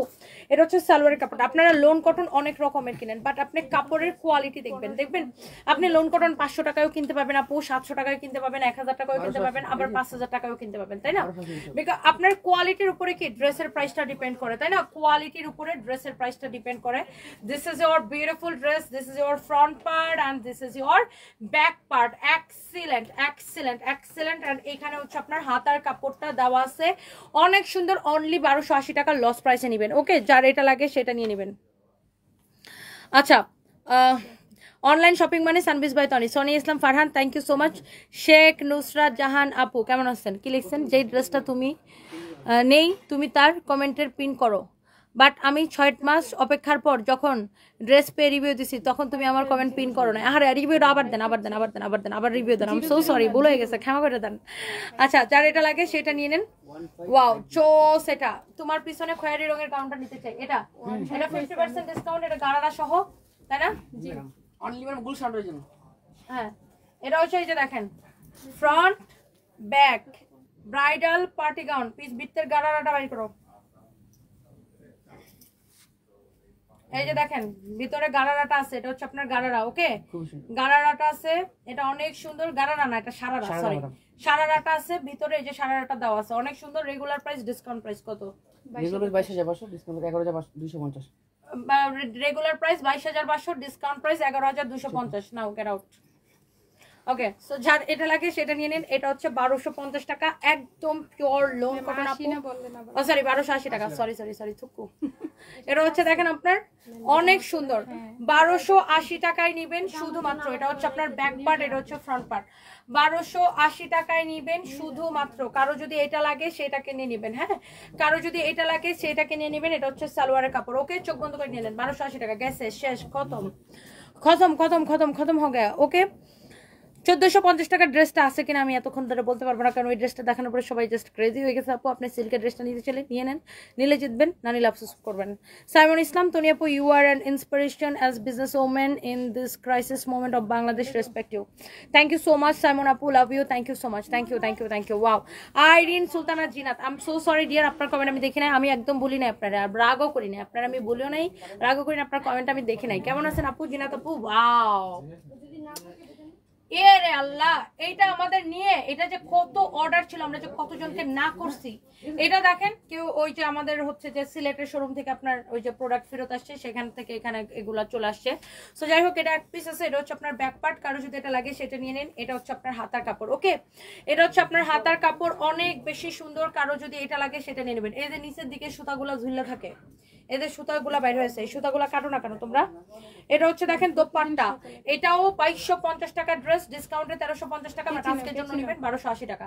এটা হচ্ছে সালোয়ারের কাপড়। আপনারা লোন কটন অনেক রকমের কিনেন, বাট আপনি কাপড়ের কোয়ালিটি দেখবেন, দেখবেন আপনি লোন কটন 500 টাকায়ও কিনতে পাবেন আপু, 700 টাকায় কিনতে পাবেন, 1000 টাকায়ও কিনতে পাবেন, আবার 5000 টাকায়ও কিনতে পাবেন, তাই না? বিকজ আপনার কোয়ালিটির উপরে কি ড্রেসের প্রাইসটা ডিপেন্ড করে, তাই না? কোয়ালিটির উপরে ড্রেসের প্রাইসটা ডিপেন্ড করে। This is your beautiful dress, this is your front part and this is your back part. Excellent excellent excellent. And এখানে হচ্ছে আপনার হাতার কাপড়টা দেওয়া আছে অনেক সুন্দর, অনলি 1280 টাকা লস প্রাইসে নেবেন। ওকে, যার এটা লাগে সেটা নিয়ে নেবেন। আচ্ছা অনলাইন শপিং মানে Sunbiz by Toni. Sonia Islam Farhan thank you so much. Sheikh Nusrat Jahan আপু কেমন আছেন? কি লিখছেন? যেই ড্রেসটা তুমি নেই তুমি তার কমেন্টের পিন করো, বাট আমি 6 মাস অপেক্ষার পর যখন ড্রেস পেয়ে রিভিউ দিছি তখন তুমি আমার কমেন্ট পিন করো না। আরে রিভিউটা আবার দেন, আবার দেন, আবার দেন, আবার দেন, আবার রিভিউ দেন। আই এম সো সরি, ভুল হয়ে গেছে, ক্ষমা করে দেন। আচ্ছা যার এটা লাগে সেটা নিয়ে নেন। ওয়াও চোস, এটা তোমার পিছনে খয়েরি রঙের গাউনটা নিতে চাই, এটা 50% ডিসকাউন্ট, এটা গারারা সহ, তাই না? জি অনলি মানে গুলশানের জন্য। হ্যাঁ এটা হচ্ছে এই যে দেখেন front back bridal party gown piece, বিত্তের গারারাটা বাইর করো। এই যে দেখেন ভিতরে গারারাটা আছে, এটা হচ্ছে আপনার গারারা। ওকে গারারাটা আছে, এটা অনেক সুন্দর। গারারা না, এটা সারারা, সরি সারারাটা আছে ভিতরে, এই যে সারারাটা দেওয়া আছে অনেক সুন্দর। রেগুলার প্রাইস, ডিসকাউন্ট প্রাইস কত? Regular 22500, discount 11250। Regular price 22500, discount price 11250। নাও গেট আউট। ওকে সো যার এটা লাগে সেটা নিয়ে নিন। এটা হচ্ছে 1250 টাকা, একদম পিওর লোন কটন আপু। ও সরি 1280 টাকা, সরি সরি সরি থুকু। এটা হচ্ছে দেখেন আপনার অনেক সুন্দর, 1280 টাকায় নিবেন শুধুমাত্র। এটা হচ্ছে আপনার ব্যাক পার্ট, এটা হচ্ছে ফ্রন্ট পার্ট। 1280 টাকায় নিবেন শুধুমাত্র। কারো যদি এটা লাগে সেটাকে নিয়ে নিবেন। হ্যাঁ কারো যদি এটা লাগে সেটাকে নিয়ে নিবেন। এটা হচ্ছে সালোয়ারের কাপড়। ওকে চোখ বন্ধ করে নিয়ে নেন। 1280 টাকা গেছে, শেষ, খতম খতম খতম খতম খতম হয়ে গেছে। ওকে 1450 টাকার ড্রেসটা আছে কিনা আমি এতক্ষণ ধরে বলতে পারবো না, কারণ ওই ড্রেসটা দেখানোর পরে সবাই জাস্ট ক্রেজি হয়ে গেছে। আপু আপনি সিল্কের ড্রেসটা নিতে চলে নিয়ে নেন, নিলে জিতবেন, না নিলে আফসোস করবেন। সাইমন ইসলাম তনি আপু, you are an inspiration as business women in this crisis moment of Bangladesh, respect you. Thank you so much Saimon আপু, love you, thank you so much, thank you thank you thank you. Wow Irin Sultana Zinat, I am so sorry dear, আপনার comment আমি দেখি নাই, আমি একদম বলি নাই আপনারা, আর রাগও করি নাই আপনারা, আমি বলিও নাই, রাগও করি না, আপনার কমেন্ট আমি দেখি নাই। কেমন আছেন আপু? জিনাত আপু ওয়াও এ রে আল্লাহ, এইটা আমাদের নিয়ে এটা যে কত অর্ডার ছিল, আমরা যে কতজনকে না করছি, এটা দেখেন। কেউ ওই যে আমাদের হচ্ছে যে সিলেটের শোরুম থেকে আপনার ওই যে প্রোডাক্ট ফেরত আসছে, সেখান থেকে এখানে এগুলা চলে আসছে। সো যাই হোক এটা এক পিস আছে, এটা হচ্ছে আপনার ব্যাক পার্ট। কারো যদি এটা লাগে সেটা নিয়ে নিন। এটা হচ্ছে আপনার হাতার কাপড়। ওকে এটা হচ্ছে আপনার হাতার কাপড়, অনেক বেশি সুন্দর। কারো যদি এটা লাগে সেটা নিয়ে নেবেন। এই যে নিচের দিকে সুতাগুলো ঝুলে থাকে, এদের সুতাগুলা বাইরে হয়েছে, এই সুতাগুলা কাটো না কেন তোমরা? এটা হচ্ছে দেখেন দোপাট্টা, এটাও 2250 টাকা ড্রেস, ডিসকাউন্টে 1350 টাকা, বাট আজকের জন্য নেবেন 1280 টাকা,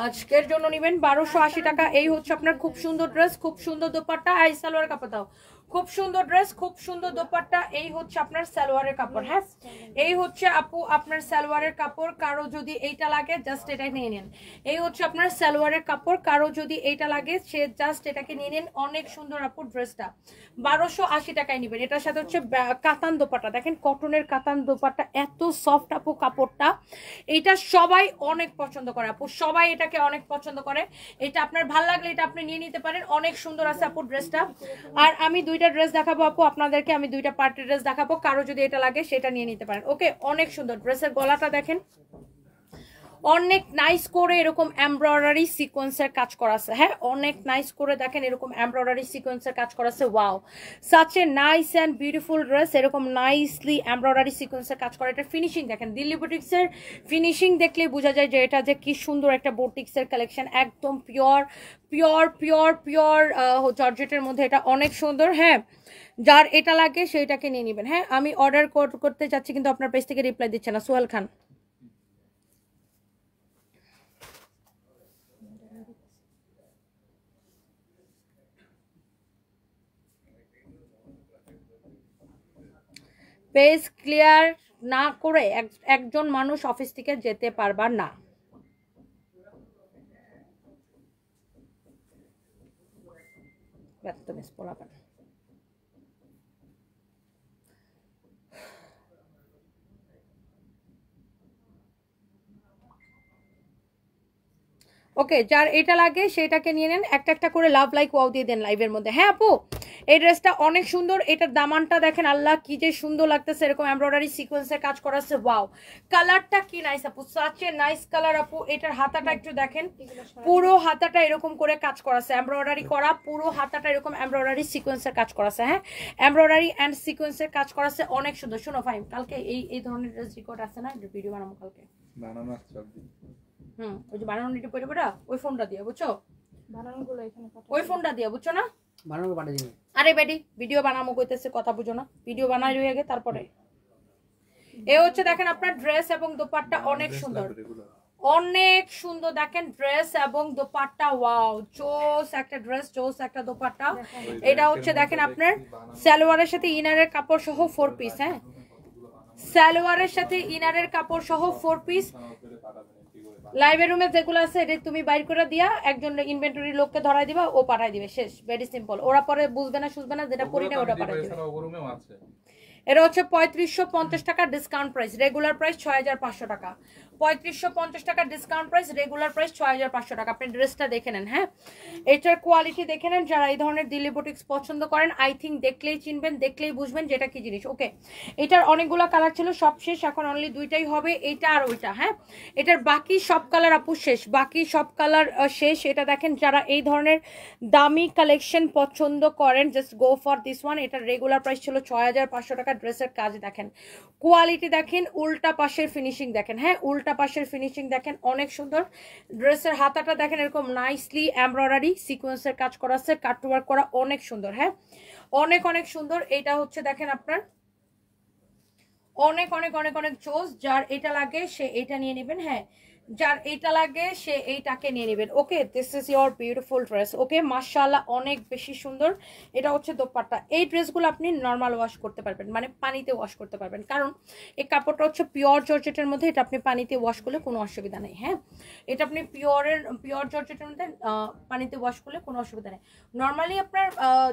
আজকের জন্য নেবেন 1280 টাকা। এই হচ্ছে আপনার খুব সুন্দর ড্রেস, খুব সুন্দর দোপাট্টা। আই সালোয়ার কাপড় দাও, খুব সুন্দর ড্রেস, খুব সুন্দর দোপাট্টা। এই হচ্ছে আপনার সালোয়ারের কাপড়। হ্যাঁ, এই হচ্ছে আপু আপনার সালোয়ারের কাপড়। কারো যদি এইটা লাগে জাস্ট এটা নিয়ে নিন। এই হচ্ছে আপনার সালোয়ারের কাপড়, কারো যদি এইটা লাগে সে জাস্ট এটাকে নিয়ে নিন। অনেক সুন্দর আপু ড্রেসটা, 1280 টাকায় নেবেন। এটার সাথে হচ্ছে কাতান দোপাট্টা, দেখেন কটনের কাতান দোপাট্টা, এত সফট আপু কাপড়টা। এটা সবাই অনেক পছন্দ করে আপু, সবাই এটাকে অনেক পছন্দ করে। এটা আপনার ভালো লাগলে এটা আপনি নিয়ে নিতে পারেন, অনেক সুন্দর আছে আপু ড্রেসটা। আর আমি দুইটা ড্রেস দেখাবো আপু আপনাদেরকে, আমি দুইটা পার্টির ড্রেস দেখাবো, কারো যদি এটা লাগে সেটা নিয়ে নিতে পারেন। ওকে, অনেক সুন্দর ড্রেসের গলাটা দেখেন, অনেক নাইস করে এরকম এমব্রয়ডারি সিকোয়েন্সের কাজ করা আছে। হ্যাঁ, অনেক নাইস করে দেখেন এরকম এমব্রয়ডারি সিকোয়েন্সের কাজ করা আছে। Wow, such a nice and beautiful dress. এরকম নাইসলি এমব্রয়ডারি সিকোয়েন্সের কাজ করা। এটা ফিনিশিং দেখেন, দিল্লি বুটিক্সের ফিনিশিং দেখলেই বোঝা যায় যে এটা যে কি সুন্দর একটা বুটিক্সের কালেকশন। একদম পিওর পিওর পিওর পিওর জর্জেটের মধ্যে, এটা অনেক সুন্দর। হ্যাঁ, যার এটা লাগে সেইটাকে নিয়ে নেবেন। হ্যাঁ, আমি অর্ডার করতে চাচ্ছি কিন্তু আপনার পেজ থেকে রিপ্লাই দিচ্ছে না। সোহেল খান, পেজ ক্লিয়ার না করে একজন মানুষ অফিস থেকে যেতে পারবা না। ওকে, যার এটা লাগে সেটাকে নিয়ে নেন। একটা একটা করে লাভ লাইক ওয়াও দিয়ে দেন লাইভের মধ্যে। হ্যাঁ আপু, এই ড্রেসটা অনেক সুন্দর। এটার দামানটা দেখেন, আল্লাহ কি যে সুন্দর লাগতেছে, এরকম এমব্রয়ডারি সিকোয়েন্সের কাজ করা আছে। ওয়াও, কালারটা কি নাইস আপু, সাচ এ নাইস কালার আপু। এটার হাতাটা একটু দেখেন, পুরো হাতাটা এরকম করে কাজ করা আছে, এমব্রয়ডারি করা, পুরো হাতাটা এরকম এমব্রয়ডারি সিকোয়েন্সের কাজ করা আছে। হ্যাঁ, এমব্রয়ডারি অ্যান্ড সিকোয়েন্সের কাজ করা আছে, অনেক সুন্দর। শোনো ফাইম, কালকে এই ধরনের ড্রেস রেকর্ড আছে না, ভিডিও বানাবো কালকে। বানানো আছে ওই যে বানানো নিতে পড়ে বেটা, ওই ফোনটা দিয়ে বুঝছো, বানানোগুলো এখানে ওই ফোনটা দিয়ে বুঝছো না। বানানো পাঠিয়ে দিন। আরে বেডি, ভিডিও বানাবো কইতেছে, কথা বুঝো না, ভিডিও বানাই রয়ে আগে তারপরে। এ হচ্ছে দেখেন আপনার ড্রেস এবং দোপাট্টা অনেক সুন্দর, অনেক সুন্দর। দেখেন ড্রেস এবং দোপাট্টা, ওয়াও, জোস একটা ড্রেস, জোস একটা দোপাট্টা। এটা হচ্ছে দেখেন আপনার সালোয়ারের সাথে ইনারের কাপড় সহ 4 পিস। হ্যাঁ, সালোয়ারের সাথে ইনারের কাপড় সহ 4 পিস। লাইভের রুমে যেগুলো আছে এটা তুমি বাইর করে দিয়া একজন ইনভেন্টরি লোককে ধরাই দিবা, ও পাঠাই দিবে, শেষ, ভেরি সিম্পল। ওরা পরে বুঝবে না সুঝবে না, যেটা পরি না ওটা পাঠাই দিবে। এটা হচ্ছে 3550 টাকা ডিসকাউন্ট প্রাইস, রেগুলার প্রাইস 6500 টাকা। 3550 টাকা ডিসকাউন্ট প্রাইস, রেগুলার প্রাইস 6500 টাকা। আপনি ড্রেসটা দেখে নেন। হ্যাঁ, এটার কোয়ালিটি দেখে নেন। যারা এই ধরনের দিল্লি বুটিক্স পছন্দ করেন, আই থিঙ্ক দেখলেই চিনবেন, দেখলেই বুঝবেন যেটা কি জিনিস। ওকে, এটার অনেকগুলো কালার ছিল, সব শেষ, এখন অনলি দুইটাই হবে, এইটা আর ওইটা। হ্যাঁ, এটার বাকি সব কালার আপু শেষ, বাকি সব কালার শেষ। এটা দেখেন, যারা এই ধরনের দামি কালেকশন পছন্দ করেন, just go for this one. এটার রেগুলার প্রাইস ছিল 6500 টাকা। ড্রেসের কাজ দেখেন, কোয়ালিটি দেখেন, উল্টা পাশের ফিনিশিং দেখেন। হ্যাঁ, উল্টা পাশের ফিনিশিং দেখেন, অনেক সুন্দর। ড্রেসের হাতাটা দেখেন, এরকম নাইসলি এমব্রয়ডারি সিকোয়েন্সের কাজ করা আছে, কাটওয়ার্ক করা, অনেক সুন্দর। হ্যাঁ, অনেক অনেক সুন্দর। এটা হচ্ছে দেখেন আপনার অনেক অনেক অনেক অনেক জোস। যার এটা লাগে সে এটা নিয়ে নেবেন। হ্যাঁ, যার এইটা লাগে সে এইটাকে নিয়ে নেবেন। Okay, this is your beautiful dress. Okay, মাশাআল্লাহ, অনেক বেশি সুন্দর। এটা হচ্ছে দোপাট্টা। এই ড্রেসগুলো আপনি নর্মাল ওয়াশ করতে পারবেন, মানে পানিতে ওয়াশ করতে পারবেন, কারণ এই কাপড়টা হচ্ছে পিওর জর্জেটের মধ্যে। এটা আপনি পানিতে ওয়াশ করলে কোনো অসুবিধা নেই। হ্যাঁ, এটা আপনি পিওর জর্জেটের মধ্যে পানিতে ওয়াশ করলে কোনো অসুবিধা নেই। নর্মালি আপনার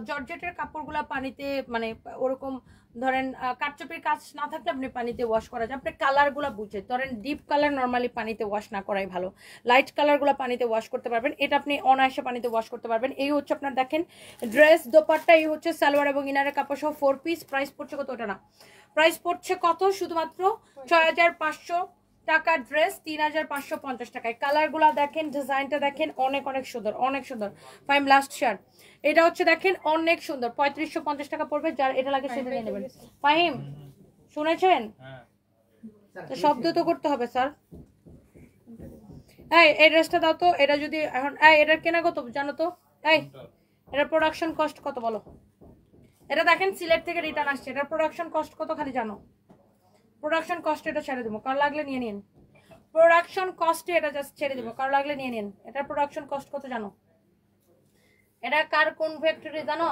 জর্জেটের কাপড়গুলো পানিতে, মানে ওরকম ধরেন কাটচুপির কাজ না থাকলে আপনি পানিতে ওয়াশ করা যায়। আপনি কালারগুলো বুঝে ধরেন, ডিপ কালার নর্মালি পানিতে ওয়াশ না করাই ভালো, লাইট কালারগুলো পানিতে ওয়াশ করতে পারবেন। এটা আপনি অনায়াসে পানিতে ওয়াশ করতে পারবেন। এই হচ্ছে আপনার দেখেন ড্রেস, দোপাট্টা। এই হচ্ছে সালোয়ার এবং ইনারের কাপড় সহ 4 পিস। প্রাইস পড়ছে কত? ওটা না, প্রাইস পড়ছে কত? শুধুমাত্র 6500 টাকা ড্রেস, 3550 টাকায়। কালারগুলো দেখেন, ডিজাইনটা দেখেন, অনেক অনেক সুন্দর, অনেক সুন্দর। Faim last share. এটা হচ্ছে দেখেন অনেক সুন্দর, 3550 টাকা পড়বে। যার এটা লাগে সেটা নিয়ে নেবেন। ফাহিম, শুনেছেন? শব্দ তো করতে হবে স্যার। এই ড্রেসটা দাও তো। এটা যদি এখন এটার কেনা কত জানো তো? এটার প্রোডাকশন কস্ট কত বলো? এটা দেখেন সিলেট থেকে রিটার্ন আসছে, এটার প্রোডাকশন কস্ট কত খালি জানো? প্রোডাকশন কস্ট এটা ছেড়ে দেবো, কার লাগলে নিয়ে নিন। প্রোডাকশন কস্টে এটা জাস্ট ছেড়ে দেবো, কার লাগলে নিয়ে নিন। এটার প্রোডাকশন কস্ট কত জানো? এটা কার কোন ফ্যাক্টরি জানো?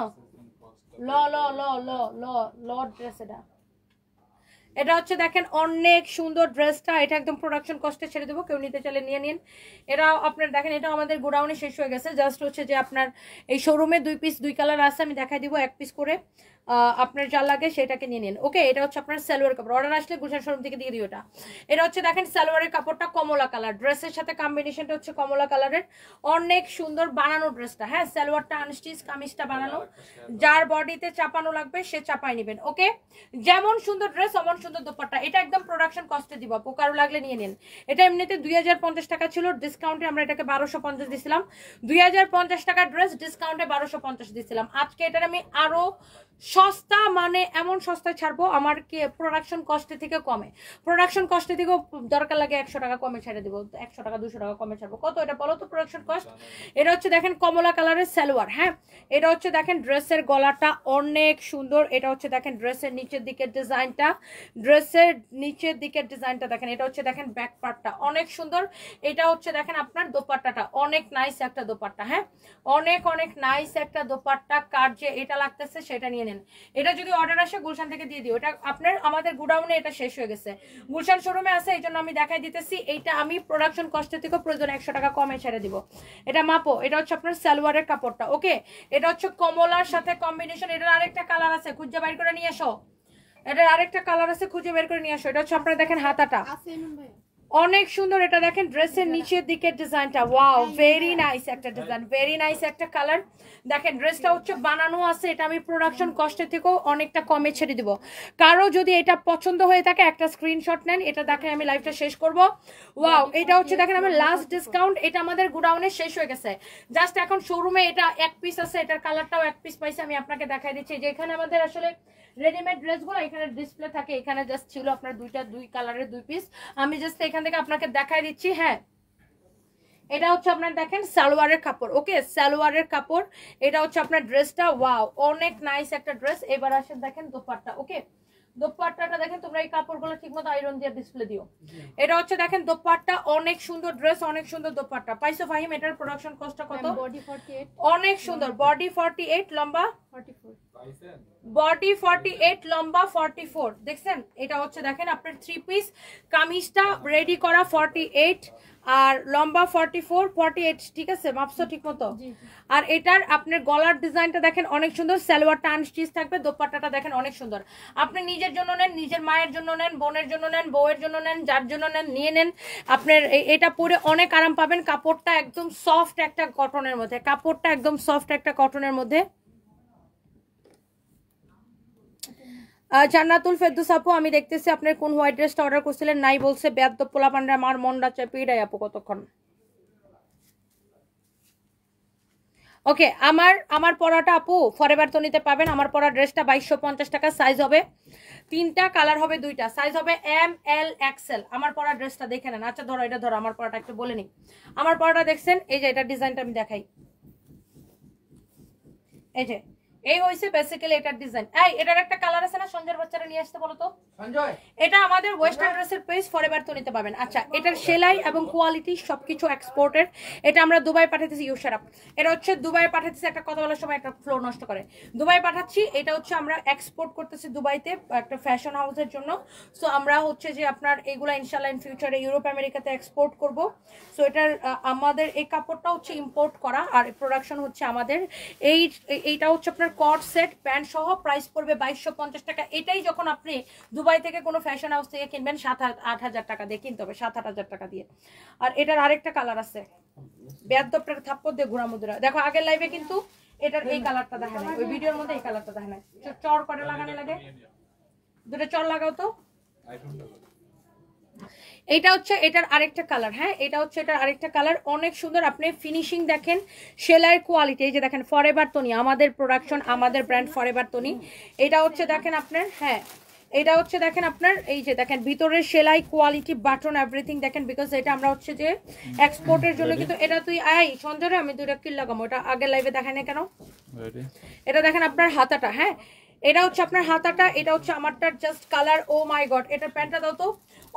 ল ল ল ল ল ল ড্রেস এটা, এটা হচ্ছে দেখেন অনেক সুন্দর ড্রেসটা, এটা একদম প্রোডাকশন কস্টে ছেড়ে দেবো, কেউ নিতে চাইলে নিয়ে নিন। এটা আপনার দেখেন এটা আমাদের গোডাউনে শেষ হয়ে গেছে, জাস্ট হচ্ছে যে আপনার এই শোরুমে 2 পিস 2 কালার আছে, আমি দেখাই দিব 1 পিস করে, আপনার যা লাগে সেটাকে নিয়ে নিন। ওকে, এটা হচ্ছে আপনার সালোয়ার কাপড়, অর্ডার আসলে গুলশান শোরুম থেকে দিয়ে দিও এটা। এটা হচ্ছে দেখেন সালোয়ারের কাপড়টা কমলা কালার, ড্রেসের সাথে কম্বিনেশনটা হচ্ছে কমলা কালারের, অনেক সুন্দর বানানো ড্রেসটা। হ্যাঁ, সালোয়ারটা আনস্টিচ, কামিজটা বানানো, যার বডিতে চাপানো লাগবে সে চাপাই নেবেন। ওকে, যেমন সুন্দর ড্রেস অমন সুন্দর দোপাট্টা, এটা একদম প্রোডাকশন কস্টে দিব, কারো লাগলে নিয়ে নিন। এটা এমনিতে 2050 টাকা ছিল, ডিসকাউন্টে আমরা এটাকে 1250 দিছিলাম। 2050 টাকার ড্রেস ডিসকাউন্টে 1250 দিছিলাম। আজকে এটার আমি আরো সস্তা, মানে এমন সস্তায় ছাড়বো আমার কি প্রোডাকশন কস্টে থেকে কমে, প্রোডাকশন কস্টে থেকেও দরকার লাগে 100 টাকা কমে ছেড়ে দিব, 100 টাকা 200 টাকা কমে ছাড়বো। কত এটা বলো তো প্রোডাকশন কস্ট? এটা হচ্ছে দেখেন কমলা কালারের সালোয়ার। হ্যাঁ, এটা হচ্ছে দেখেন ড্রেসের গলাটা অনেক সুন্দর, এটা হচ্ছে দেখেন ড্রেসের নিচের দিকের ডিজাইনটা, ড্রেসের নিচের দিকের ডিজাইনটা দেখেন, এটা হচ্ছে দেখেন ব্যাক পার্টটা অনেক সুন্দর, এটা হচ্ছে দেখেন আপনার দোপাট্টাটা অনেক নাইস একটা দোপাট্টা। হ্যাঁ, অনেক অনেক নাইস একটা দোপাট্টা, কার যে এটা লাগতেছে সেটা নিয়ে নেন। এটা যদি অর্ডার আসে গুলশান থেকে দিয়ে দিও, এটা আপনার আমাদের গোডাউনে এটা শেষ হয়ে গেছে, গুলশান শোরুমে আছে, এই জন্য আমি দেখাই দিতেছি। এইটা আমি প্রোডাকশন কস্টের থেকে প্রয়োজন 100 টাকা কমে ছেড়ে দিব। এটা মাপো, এটা হচ্ছে আপনার সালোয়ারের কাপড়টা। ওকে, এটা হচ্ছে কমলার সাথে কম্বিনেশন, এটার আরেকটা কালার আছে, খুঁজে বাইর করে নিয়ে আসো, এটার আরেকটা কালার আছে, খুঁজে বের করে নিয়ে আসো। এটা হচ্ছে আপনারা দেখেন হাতাটা অনেক সুন্দর, এটা দেখেন ড্রেসের নিচের দিকের ডিজাইনটা, ওয়াও ভেরি নাইস একটা ডিজাইন, ভেরি নাইস একটা কালার। দেখেন ড্রেসটা হচ্ছে বানানো আছে, এটা আমি প্রোডাকশন কস্টের থেকেও অনেকটা কমে ছেড়ে দিব। কারো যদি এটা পছন্দ হয়ে থাকে একটা স্ক্রিনশট নেন, এটা দেখে আমি লাইভটা শেষ করব। ওয়াও, এটা হচ্ছে দেখেন আমার লাস্ট ডিসকাউন্ট, এটা আমাদের গোডাউনে শেষ হয়ে গেছে, জাস্ট এখন শোরুমে এটা 1 পিস আছে, এটার কালারটাও 1 পিস পাইছে, আমি আপনাকে দেখাই দিচ্ছি। যে এখানে আমাদের আসলে রেডিমেড ড্রেসগুলো এখানে ডিসপ্লে থাকে, এখানে জাস্ট ছিল আপনার 2 কালারের 2 পিস, আমি জাস্ট এখান থেকে আপনাকে দেখাই দিচ্ছি। হ্যাঁ, এটা হচ্ছে আপনার দেখেন সালোয়ারের কাপড়। ওকে, সালোয়ারের কাপড়, এটা হচ্ছে আপনার ড্রেসটা, ওয়াও অনেক নাইস একটা ড্রেস। এবার আসেন দেখেন দোপাট্টা। ওকে, দোপাট্টাটা দেখেন, তোমরা এই কাপড়গুলো ঠিকমতো আয়রন দিয়ে ডিসপ্লে দিও। এটা হচ্ছে দেখেন দোপাট্টা, অনেক সুন্দর ড্রেস, অনেক সুন্দর দোপাট্টা। পাইছো ফাহিম? এটার প্রোডাকশন কস্টটা কত? বডি 48, অনেক সুন্দর, বডি 48, লম্বা 44, বডি 48, লম্বা 44। দেখছেন, এটা হচ্ছে দেখেন আপনার 3 পিস, কামিজটা রেডি করা 48 আর লম্বা 44, 48, ঠিক আছে? মাপছো ঠিক মতো? আর এটার আপনার গলার ডিজাইনটা দেখেন অনেক সুন্দর, সালোয়ারটা আনস্টিচ থাকবে, দোপাট্টাটা দেখেন অনেক সুন্দর। আপনি নিজের জন্য নেন, নিজের মায়ের জন্য নেন, বোনের জন্য নেন, বউয়ের জন্য নেন, যার জন্য নেন নিয়ে নেন। আপনার এটা পরে অনেক আরাম পাবেন। কাপড়টা একদম সফট একটা কটনের মধ্যে, কাপড়টা একদম সফট একটা কটনের মধ্যে। জান্নাতুল ফেরদৌস আপু, আমি দেখতেছি আপনার কোন হোয়াইট ড্রেসটা অর্ডার করছিলেন, নাই বলছে বেয়াদ্দব পোলা পান্ডা, আমার মনটা চেপিয়ে আপু কতক্ষণ। ওকে, আমার পরাটা আপু ফরএভার তো নিতে পাবেন। আমার পরা ড্রেসটা 2250 টাকা, সাইজ হবে 3টা, কালার হবে 2টা, সাইজ হবে এম এল এক্সেল। আমার পরা ড্রেসটা দেখে নেন। আচ্ছা ধরো, এটা ধরো, আমার পরাটা একটু বলে নিই। আমার পরাটা দেখছেন, এই যে এটা ডিজাইনটা আমি দেখাই, এই যে এই হইছে বেসিক্যালি এটার ডিজাইন। এই এটার একটা কালার আছে না, সঞ্জয়ের বাচ্চারা নিয়ে আসতে বলো তো সঞ্জয়, এটা আমাদের ওয়েস্টার্ন ড্রেসের পেজ, ফরএভার তো নিতে পাবেন। আচ্ছা, এটার সেলাই এবং কোয়ালিটি সবকিছু এক্সপোর্টের, এটা আমরা দুবাই পাঠাতেছি। ইউশারাপ, এটা হচ্ছে দুবাই পাঠাতেছি, একটা কথা বলার সময় একটা ফ্লো নষ্ট করে, দুবাই পাঠাচ্ছি। এটা হচ্ছে আমরা এক্সপোর্ট করতেছি দুবাইতে একটা ফ্যাশন হাউসের জন্য। সো আমরা হচ্ছে যে আপনার এগুলা ইনশাআল্লাহ ইন ফিউচারে ইউরোপ আমেরিকাতে এক্সপোর্ট করব। সো এটার আমাদের এই কাপড়টা হচ্ছে ইম্পোর্ট করা, আর প্রোডাকশন হচ্ছে আমাদের। এইটা হচ্ছে আপনার কট সেট প্যান্ট সহ, প্রাইস পড়বে 2250 টাকা। এটাই যখন আপনি দুবাই থেকে কোনো ফ্যাশন হাউস থেকে কিনবেন 7-8 হাজার টাকা দিয়ে কিনতে হবে, 7-8 হাজার টাকা দিয়ে। আর এটার আরেকটা কালার আছে, বেয়াদ্দবটার থাপ্পড় দিয়ে ঘোরা মুদ্রা। দেখো আগের লাইভে কিন্তু এটার এই কালারটা দেখা নাই, ওই ভিডিওর মধ্যে এই কালারটা দেখা নাই। চর করে লাগানো লাগে, দুটো চর লাগাও তো। এটা হচ্ছে এটার আরেকটা কালার। হ্যাঁ, এটা হচ্ছে এটার আরেকটা কালার, অনেক সুন্দর। আপনি ফিনিশিং দেখেন, সেলাইয়ের কোয়ালিটি, এই যে দেখেন ফরএভার তনি, আমাদের প্রোডাকশন, আমাদের ব্র্যান্ড ফরএভার তনি। এটা হচ্ছে দেখেন আপনার, হ্যাঁ এটা হচ্ছে দেখেন আপনার, এই যে দেখেন ভিতরের সেলাই কোয়ালিটি, বাটন, এভরিথিং দেখেন, বিকজ এটা আমরা হচ্ছে যে এক্সপোর্টের জন্য। কিন্তু এটা তুই সঞ্জয় আমি দুইটা কিল লাগাবো, এটা আগের লাইভে দেখেন না কেন। এটা দেখেন আপনার হাতাটা, হ্যাঁ এটা হচ্ছে আপনার হাতাটা, এটা হচ্ছে আমারটার just colour. O my god, এটার প্যান্টটা দাও তো,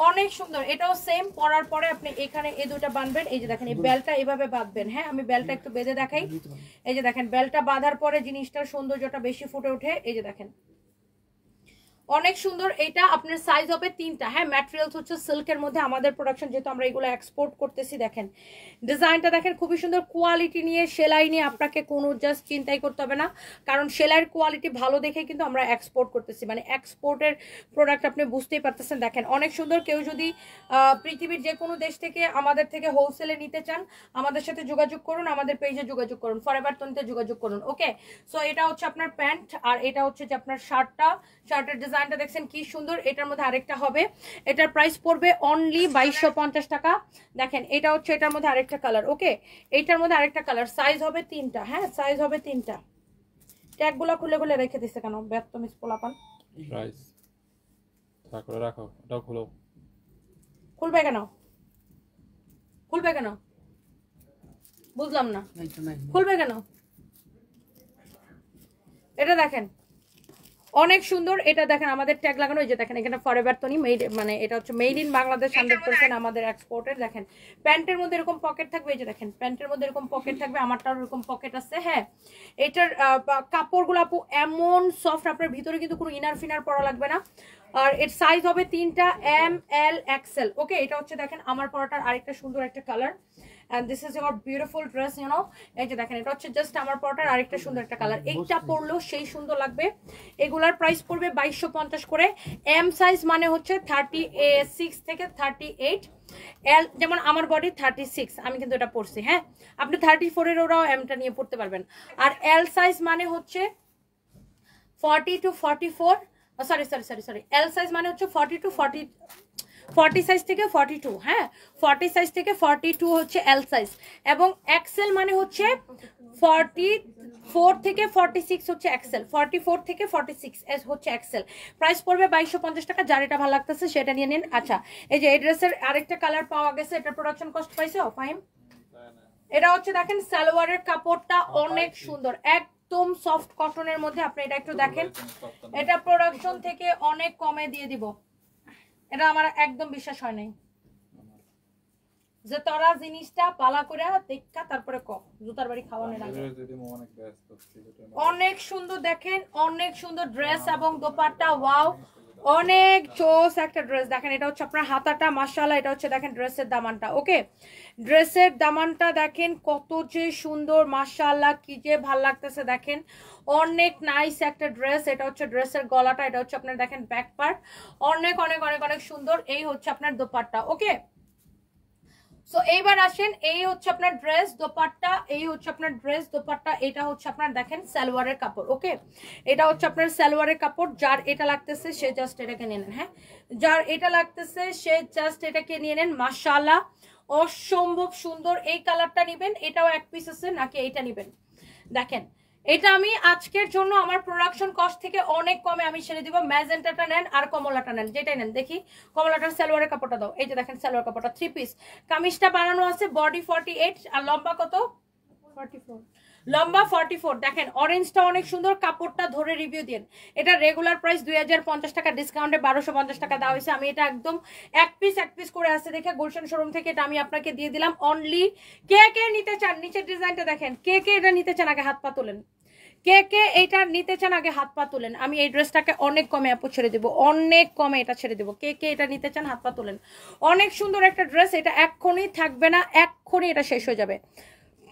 অনেক সুন্দর। এটাও সেম, পরার পরে আপনি এখানে এই দুটো বাঁধবেন। এই যে দেখেন এই বেলটা এইভাবে বাঁধবেন। হ্যাঁ, আমি বেলটা একটু বেঁধে দেখাই। এই যে দেখেন বেলটা বাঁধার পরে জিনিসটার সৌন্দর্যটা বেশি ফুটে ওঠে। এই যে দেখেন অনেক সুন্দর। এটা আপনার সাইজ হবে 3টা। হ্যাঁ, ম্যাটেরিয়ালস হচ্ছে সিল্কের মধ্যে, আমাদের প্রোডাকশন যেহেতু আমরা এগুলো এক্সপোর্ট করতেছি। দেখেন ডিজাইনটা দেখেন, খুবই সুন্দর কোয়ালিটি নিয়ে, সেলাই নিয়ে আপনাকে কোনো জাস্ট চিন্তাই করতে হবে না, কারণ সেলাইয়ের কোয়ালিটি ভালো দেখে কিন্তু আমরা এক্সপোর্ট করতেছি, মানে এক্সপোর্টের প্রোডাক্ট আপনি বুঝতেই পারতেছেন। দেখেন অনেক সুন্দর। কেউ যদি পৃথিবীর যে কোনো দেশ থেকে আমাদের থেকে হোলসেলে নিতে চান, আমাদের সাথে যোগাযোগ করুন, আমাদের পেজে যোগাযোগ করুন, ফরএভার তনিতে যোগাযোগ করুন। ওকে, সো এটা হচ্ছে আপনার প্যান্ট, আর এটা হচ্ছে যে আপনার শার্টটা। শার্টের ডিজাইনটা দেখছেন কি সুন্দর। এটার মধ্যে আরেকটা হবে, এটার প্রাইস পড়বে অনলি 2250 টাকা। দেখেন এটা হচ্ছে এটার মধ্যে আরেকটা কালার। ওকে, এইটার মধ্যে আরেকটা কালার, সাইজ হবে 3টা। হ্যাঁ, সাইজ হবে 3টা। ট্যাগগুলো খুলে খুলে রেখে দিচ্ছে কেন, ব্যস্ত মিস পোলাপান। প্রাইস তারপরে রাখো, ওটাও খুলো। খুলবে কেন, খুলবে কেন বুঝলাম না, খুলবে কেন? এটা দেখেন অনেক সুন্দর। এটা দেখেন আমাদের ট্যাগ লাগানো, এই যে দেখেন এখানে ফরএভার তনি মেড, মানে এটা হচ্ছে মেড ইন বাংলাদেশ 100% আমাদের এক্সপোর্টের। দেখেন প্যান্টের মধ্যে এরকম পকেট থাকবে, এই যে দেখেন প্যান্টের মধ্যে এরকম পকেট থাকবে, আমারটাও এরকম পকেট আছে। হ্যাঁ, এটার কাপড়গুলো আপু এমন সফট, আপনার ভিতরে কিন্তু কোনো ইনার ফিনার পরা লাগবে না। আর এর সাইজ হবে 3টা, এম এল এক্সেল। ওকে, এটা হচ্ছে দেখেন আমার পরাটার আরেকটা সুন্দর একটা colour, and this is your beautiful dress, you know। এই যে দেখেন এটা হচ্ছে জাস্ট আমার পরাটার আরেকটা সুন্দর একটা কালার। এইটা পরলেও সেই সুন্দর লাগবে। এগুলার প্রাইস পড়বে 2250 করে। এম সাইজ মানে হচ্ছে 36 থেকে 38। এল যেমন আমার বডি 36, আমি কিন্তু এটা পরছি। হ্যাঁ, আপনি 34 এর ওরাও এমটা নিয়ে পড়তে পারবেন। আর এল সাইজ মানে হচ্ছে 40 to 44, সরি, এল সাইজ মানে হচ্ছে 40 to 40 সাইজ থেকে 42। হ্যাঁ, 40 সাইজ থেকে 42 হচ্ছে এল সাইজ, এবং এক্সেল মানে হচ্ছে 44 থেকে 46 হচ্ছে এক্সেল, 44 থেকে 46 হচ্ছে এক্সেল। প্রাইস পড়বে 2250 টাকা। যার এটা ভালো লাগতেছে সেটা নিয়ে নিন। আচ্ছা, এই যে এই ড্রেসের আরেকটা কালার পাওয়া গেছে, এটা প্রোডাকশন কস্ট পাইছো ফাইম। এটা হচ্ছে দেখেন সালোয়ারের কাপড়টা অনেক সুন্দর, একদম সফট কটনের মধ্যে। আপনি এটা একটু দেখেন, এটা প্রোডাকশন থেকে অনেক কমে দিয়ে দিব। এটা আমার একদম বিশ্বাস হয় নাই যে তোরা জিনিসটা পালা করে দেখা তারপরে জুতার বাড়ি খাওয়ানোর আগে। অনেক সুন্দর দেখেন, অনেক সুন্দর ড্রেস এবং দোপাট্টা, ওয়াও অনেক চোস একটা ড্রেস। দেখেন এটা হচ্ছে আপনার হাতাটা, মাশাআল্লাহ। এটা হচ্ছে দেখেন ড্রেসের দামানটা। ওকে, ড্রেসের দামানটা দেখেন কত যে সুন্দর, মাশাআল্লাহ, কি যে ভাল লাগতেছে। দেখেন অনেক নাইস একটা ড্রেস। এটা হচ্ছে ড্রেসের গলাটা, এটা হচ্ছে আপনার দেখেন ব্যাক পার্ট, অনেক অনেক অনেক অনেক সুন্দর। এই হচ্ছে আপনার দোপাট্টা। ওকে, সো এইবার আসেন, এই হচ্ছে আপনার ড্রেস দোপাট্টা, এই হচ্ছে আপনার ড্রেস দোপাট্টা। এটা হচ্ছে আপনার দেখেন সালোয়ারের কাপড়। ওকে, এটা হচ্ছে আপনার সালোয়ারের কাপড়। যার এটা লাগতেছে সে জাস্ট এটাকে নিয়ে নেন। হ্যাঁ, যার এটা লাগতেছে সে জাস্ট এটাকে নিয়ে নেন। মাশাআল্লাহ, অসম্ভব সুন্দর। এই কালারটা নেবেন, এটাও এক পিস আছে নাকি এইটা নেবেন? দেখেন এটা আমি আজকের জন্য আমার প্রোডাকশন কস্ট থেকে অনেক কমে আমি ছেড়ে দিব। ম্যাজেন্টাটা নেন আর কমলাটা নেন, যেটাই নেন। দেখি কমলাটার সালোয়ারের কাপড়টা দাও। এই যে দেখেন সালোয়ার কাপড়টা 3 পিস, কামিজটা বানানো আছে, বডি 48 আর লম্বা কত? 44, লম্বা 44। দেখেন অরেঞ্জটা অনেক সুন্দর, কাপড়টা ধরে রিভিউ দিন। এটা রেগুলার প্রাইস 2050 টাকা, ডিসকাউন্টে 1250 টাকা দেওয়া হয়েছে। আমি এটা একদম এক পিস করে আছে দেখে গুলশান শোরুম থেকে এটা আমি আপনাকে দিয়ে দিলাম অনলি। কে কে নিতে চান, নিচের ডিজাইনটা দেখেন, কে কে এটা নিতে চান আগে হাত পা তোলেন। কে কে এটা নিতে চান আগে হাত পা তোলেন। আমি এই ড্রেসটাকে অনেক কমে আপু ছেড়ে দেবো, অনেক কমে এটা ছেড়ে দেবো। কে কে এটা নিতে চান হাত পা তোলেন। অনেক সুন্দর একটা ড্রেস, এটা এক্ষুনি থাকবে না, এক্ষুনি এটা শেষ হয়ে যাবে।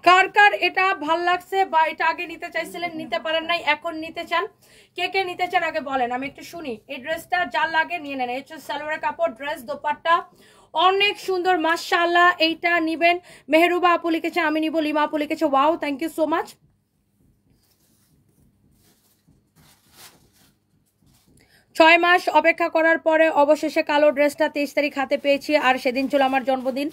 কার কার এটা ভাল লাগছে বা এটা আগে নিতে চাইছিলেন, নিতে পারেন নাই, এখন নিতে চান, কে কে নিতে চান আগে বলেন, আমি একটু শুনি। এই ড্রেসটা যার লাগে নিয়ে নেন। এই হচ্ছে সালোয়ারের কাপড়, ড্রেস দোপাট্টা অনেক সুন্দর, মাশাআল্লাহ। এইটা নিবেন। মেহরুবা আপু লিখেছে আমি নিব, লিমা আপু লিখেছে wow, thank you so much. 6 মাস অপেক্ষা করার পরে অবশেষে কালো ড্রেসটা 23 তারিখ হাতে পেয়েছি। আর সেদিন ছিল আমার জন্মদিন।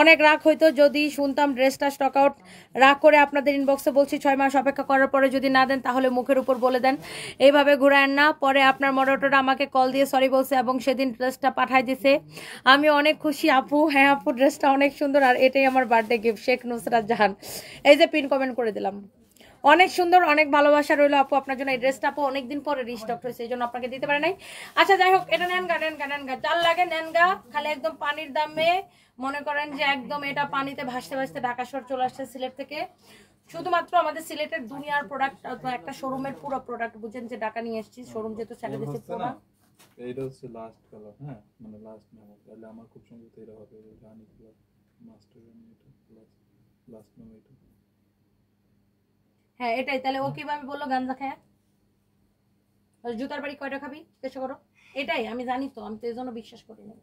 অনেক রাগ হইতো যদি শুনতাম ড্রেসটা স্টক আউট। রাগ করে আপনাদের ইনবক্সে বলছি 6 মাস অপেক্ষা করার পরে যদি না দেন তাহলে মুখের উপর বলে দেন, এইভাবে ঘুরায়েন না। পরে আপনার মডারেটর আমাকে কল দিয়ে সরি বলছে এবং সেদিন ড্রেসটা পাঠাই দিছে। আমি অনেক খুশি আপু। হ্যাঁ আপু, ড্রেসটা অনেক সুন্দর আর এটাই আমার বার্থডে গিফট। শেখ নুসরাত জাহান, এই যে পিন কমেন্ট করে দিলাম। অনেক সুন্দর, অনেক ভালোবাসা রইলো আপু আপনার জন্য। এই ড্রেসটা আপু অনেকদিন পরে রিস্টক হয়েছে, এই জন্য আপনাকে দিতে পারে নাই। আচ্ছা যাই হোক, এটা নেন গা, যার লাগে নেন গা। খালি একদম পানির দামে মনে করেন যে একদম এটা পানিতে ভাসতে ভাসতে ঢাকা শহর চলে আসছে সিলেট থেকে। শুধুমাত্র আমাদের সিলেটের দুনিয়ার প্রোডাক্ট, একটা শোরুমের পুরো প্রোডাক্ট বুঝেন যে ঢাকা নিয়ে এসেছি, শোরুম যেহেতু ছেড়ে দিয়েছি পুরো। এইটা হচ্ছে লাস্ট কালার, হ্যাঁ মানে লাস্ট মেমো, তাহলে আমার খুব সম্ভবত এটা হবে রানী কালার, মাস্টার রানী, এটা প্লাস লাস্ট মেমো এটা। হ্যাঁ এটাই। তাহলে ও কিভাবে বললো গাঞ্জা খায়? জুতার বাড়ি কয়টা খাবি চেষ্টা করো। এটাই আমি জানি তো, আমি তো এই জন্য বিশ্বাস করি না।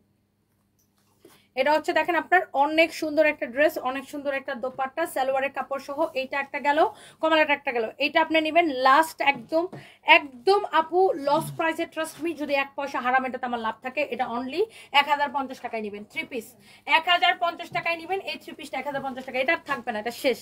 এটা হচ্ছে দেখেন আপনার অনেক সুন্দর একটা ড্রেস, অনেক সুন্দর একটা দোপাট্টা, সালোয়ারের কাপড় সহ। এইটা একটা গেল, কমলাটা একটা গেল। এইটা আপনি নেবেন লাস্ট একদম একদম আপু লস প্রাইসে, ট্রাস্ট মি। যদি 1 পয়সা হারাম এটাতে আমার লাভ থাকে, এটা অনলি 1050 টাকায় নেবেন। 3 পিস 1050 টাকায় নেবেন। এই 3 পিসটা 1050 টাকা, এটা থাকবে না, এটা শেষ।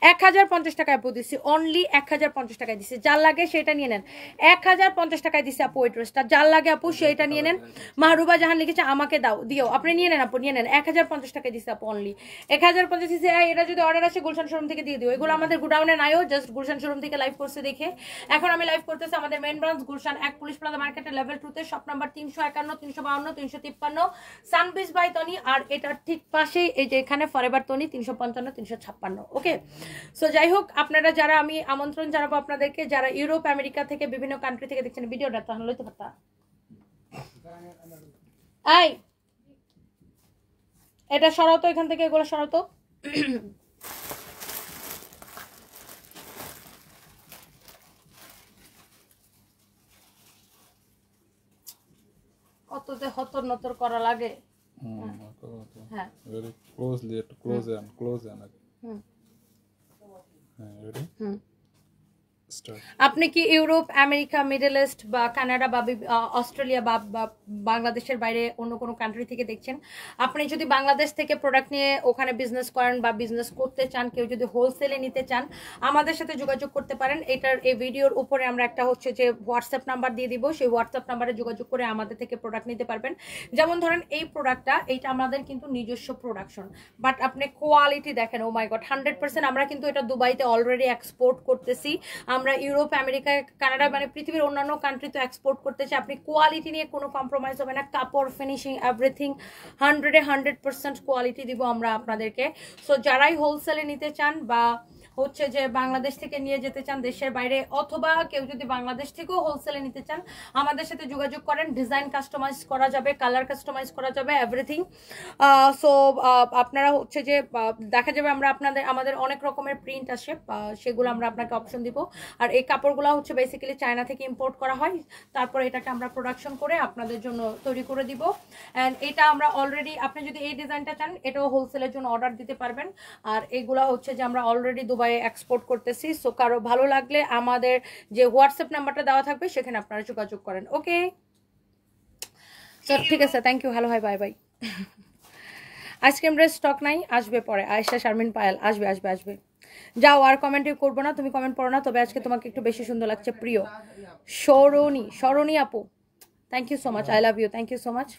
1050 টাকায় আপু দিচ্ছি, অনলি 1050 টাকায় দিচ্ছি। যার লাগে সেটা নিয়ে নেন। 1050 টাকায় দিচ্ছি আপু এই ড্রেসটা। যার লাগে আপু সেইটা নিয়ে নেন। মাহরুবা জাহান লিখেছে আমাকে দাও, দিও। আপনি নিয়ে নেন আপু, নিয়ে নেন। 1050 টাকায় দিচ্ছে আপু, অনলি 1050 দিচ্ছে। এটা যদি অর্ডার আসে গুলশান শোরুম থেকে দিয়ে দিও। এগুলো আমাদের গোডাউনে নাইও, জাস্ট গুলশান শোরুম থেকে লাইভ করছে দেখে। এখন আমি লাইভ করতেছি আমাদের main branch Gulshan 1 police plaza মার্কেটের লেভেল 2 তে, শপ নাম্বার 351, 352, 353 সানবিজ বাই তনি। আর এটার ঠিক পাশেই এই যে এখানে ফরএভার তনি 355, 356। ওকে, সো যাই হোক, আপনারা যারা, আমি আমন্ত্রণ জানাবো আপনাদেরকে যারা ইউরোপ আমেরিকা থেকে বিভিন্ন কান্ট্রি থেকে দেখছেন ভিডিওটা, তাহলে লইতে পারতা। এই এটা সরাতো এখান থেকে, এগুলো সরাতো। কত যে হতর নতর করা লাগে। হ্যাঁ very closely, একটু close and হ্যাঁ ready start। আপনি কি ইউরোপ আমেরিকা মিডল ইস্ট বা কানাডা বা অস্ট্রেলিয়া বা বাংলাদেশের বাইরে অন্য কোনো কান্ট্রি থেকে দেখছেন? আপনি যদি বাংলাদেশ থেকে প্রোডাক্ট নিয়ে ওখানে বিজনেস করেন বা বিজনেস করতে চান, কেউ যদি হোলসেলে নিতে চান, আমাদের সাথে যোগাযোগ করতে পারেন। এটার এই ভিডিওর উপরে আমরা একটা হচ্ছে যে হোয়াটসঅ্যাপ নাম্বার দিয়ে দিব, সেই হোয়াটসঅ্যাপ নাম্বারে যোগাযোগ করে আমাদের থেকে প্রোডাক্ট নিতে পারবেন। যেমন ধরেন এই প্রোডাক্টটা, এইটা আমাদের কিন্তু নিজস্ব প্রোডাকশন, বাট আপনি কোয়ালিটি দেখেন, ও মাই গড 100%। আমরা কিন্তু এটা দুবাইতে অলরেডি এক্সপোর্ট করতেছি, আমরা ইউরোপ আমেরিকা কানাডা মানে পৃথিবীর অন্যান্য কান্ট্রি তো এক্সপোর্ট করতেছি। আপনি কোয়ালিটি নিয়ে কোনো কম্প্রোমাইজ হবে না, কাপড় ফিনিশিং এভরিথিং 100% কোয়ালিটি দিব আমরা আপনাদেরকে। সো যারাই হোলসেলে নিতে চান বা হচ্ছে যে বাংলাদেশ থেকে নিয়ে যেতে চান দেশের বাইরে, অথবা কেউ যদি বাংলাদেশ থেকেও হোলসেলে নিতে চান, আমাদের সাথে যোগাযোগ করেন। ডিজাইন কাস্টমাইজ করা যাবে, কালার কাস্টমাইজ করা যাবে, এভরিথিং। সো আপনারা হচ্ছে যে দেখা যাবে আমরা আমাদের অনেক রকমের প্রিন্ট আসে, সেগুলো আমরা আপনাকে অপশন দিব। আর এই কাপড়গুলো হচ্ছে বেসিক্যালি চায়না থেকে ইম্পোর্ট করা হয়, তারপর এটাকে আমরা প্রোডাকশন করে আপনাদের জন্য তৈরি করে দিব। অ্যান্ড এটা আমরা অলরেডি, আপনি যদি এই ডিজাইনটা চান এটাও হোলসেলের জন্য অর্ডার দিতে পারবেন। আর এগুলো হচ্ছে যে আমরা অলরেডি দুবাইয়ে এক্সপোর্ট করতেছি। সো কারো ভালো লাগলে আমাদের যে হোয়াটসঅ্যাপ নাম্বারটা দেওয়া থাকবে সেখানে আপনারা যোগাযোগ করেন। ওকে, সো ঠিক আছে, thank you, hello, hi, bye bye. Ice cream dress stock নাই, আসবে পরে। আয়েশা শারমিন পায়েল, আসবে আসবে আসবে। যাও, আর কমেন্টই করবো না, তুমি কমেন্ট পড়ো না। তবে আজকে তোমাকে একটু বেশি সুন্দর লাগছে প্রিয় সরণী আপু, thank you so much, I love you, thank you so much.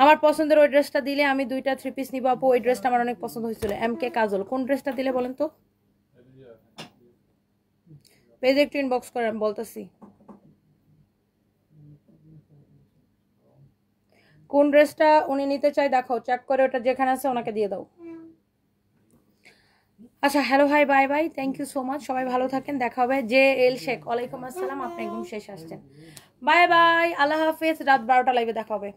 আমার পছন্দের ওই ড্রেসটা দিলে আমি 2টা 3 পিস নিব আপু। ওই ড্রেসটা আমার অনেক পছন্দ হয়েছিল। MK কাজল, কোন ড্রেসটা দিলে বলেন তো? পেজে একটু ইনবক্স করেন, বলতেছি কোন ড্রেসটা উনি নিতে চাই। দেখাও, চেক করে ওটা যেখানে আছে ওনাকে দিয়ে দাও। আচ্ছা, hello, hi, bye bye, thank you so much. সবাই ভালো থাকেন, দেখা হবে। JL শেখ, ওয়ালাইকুম আসসালাম, আপনি একদম শেষ আসছেন। বাই বাই, আল্লাহ হাফেজ। রাত 12টা লাইভে দেখা হবে।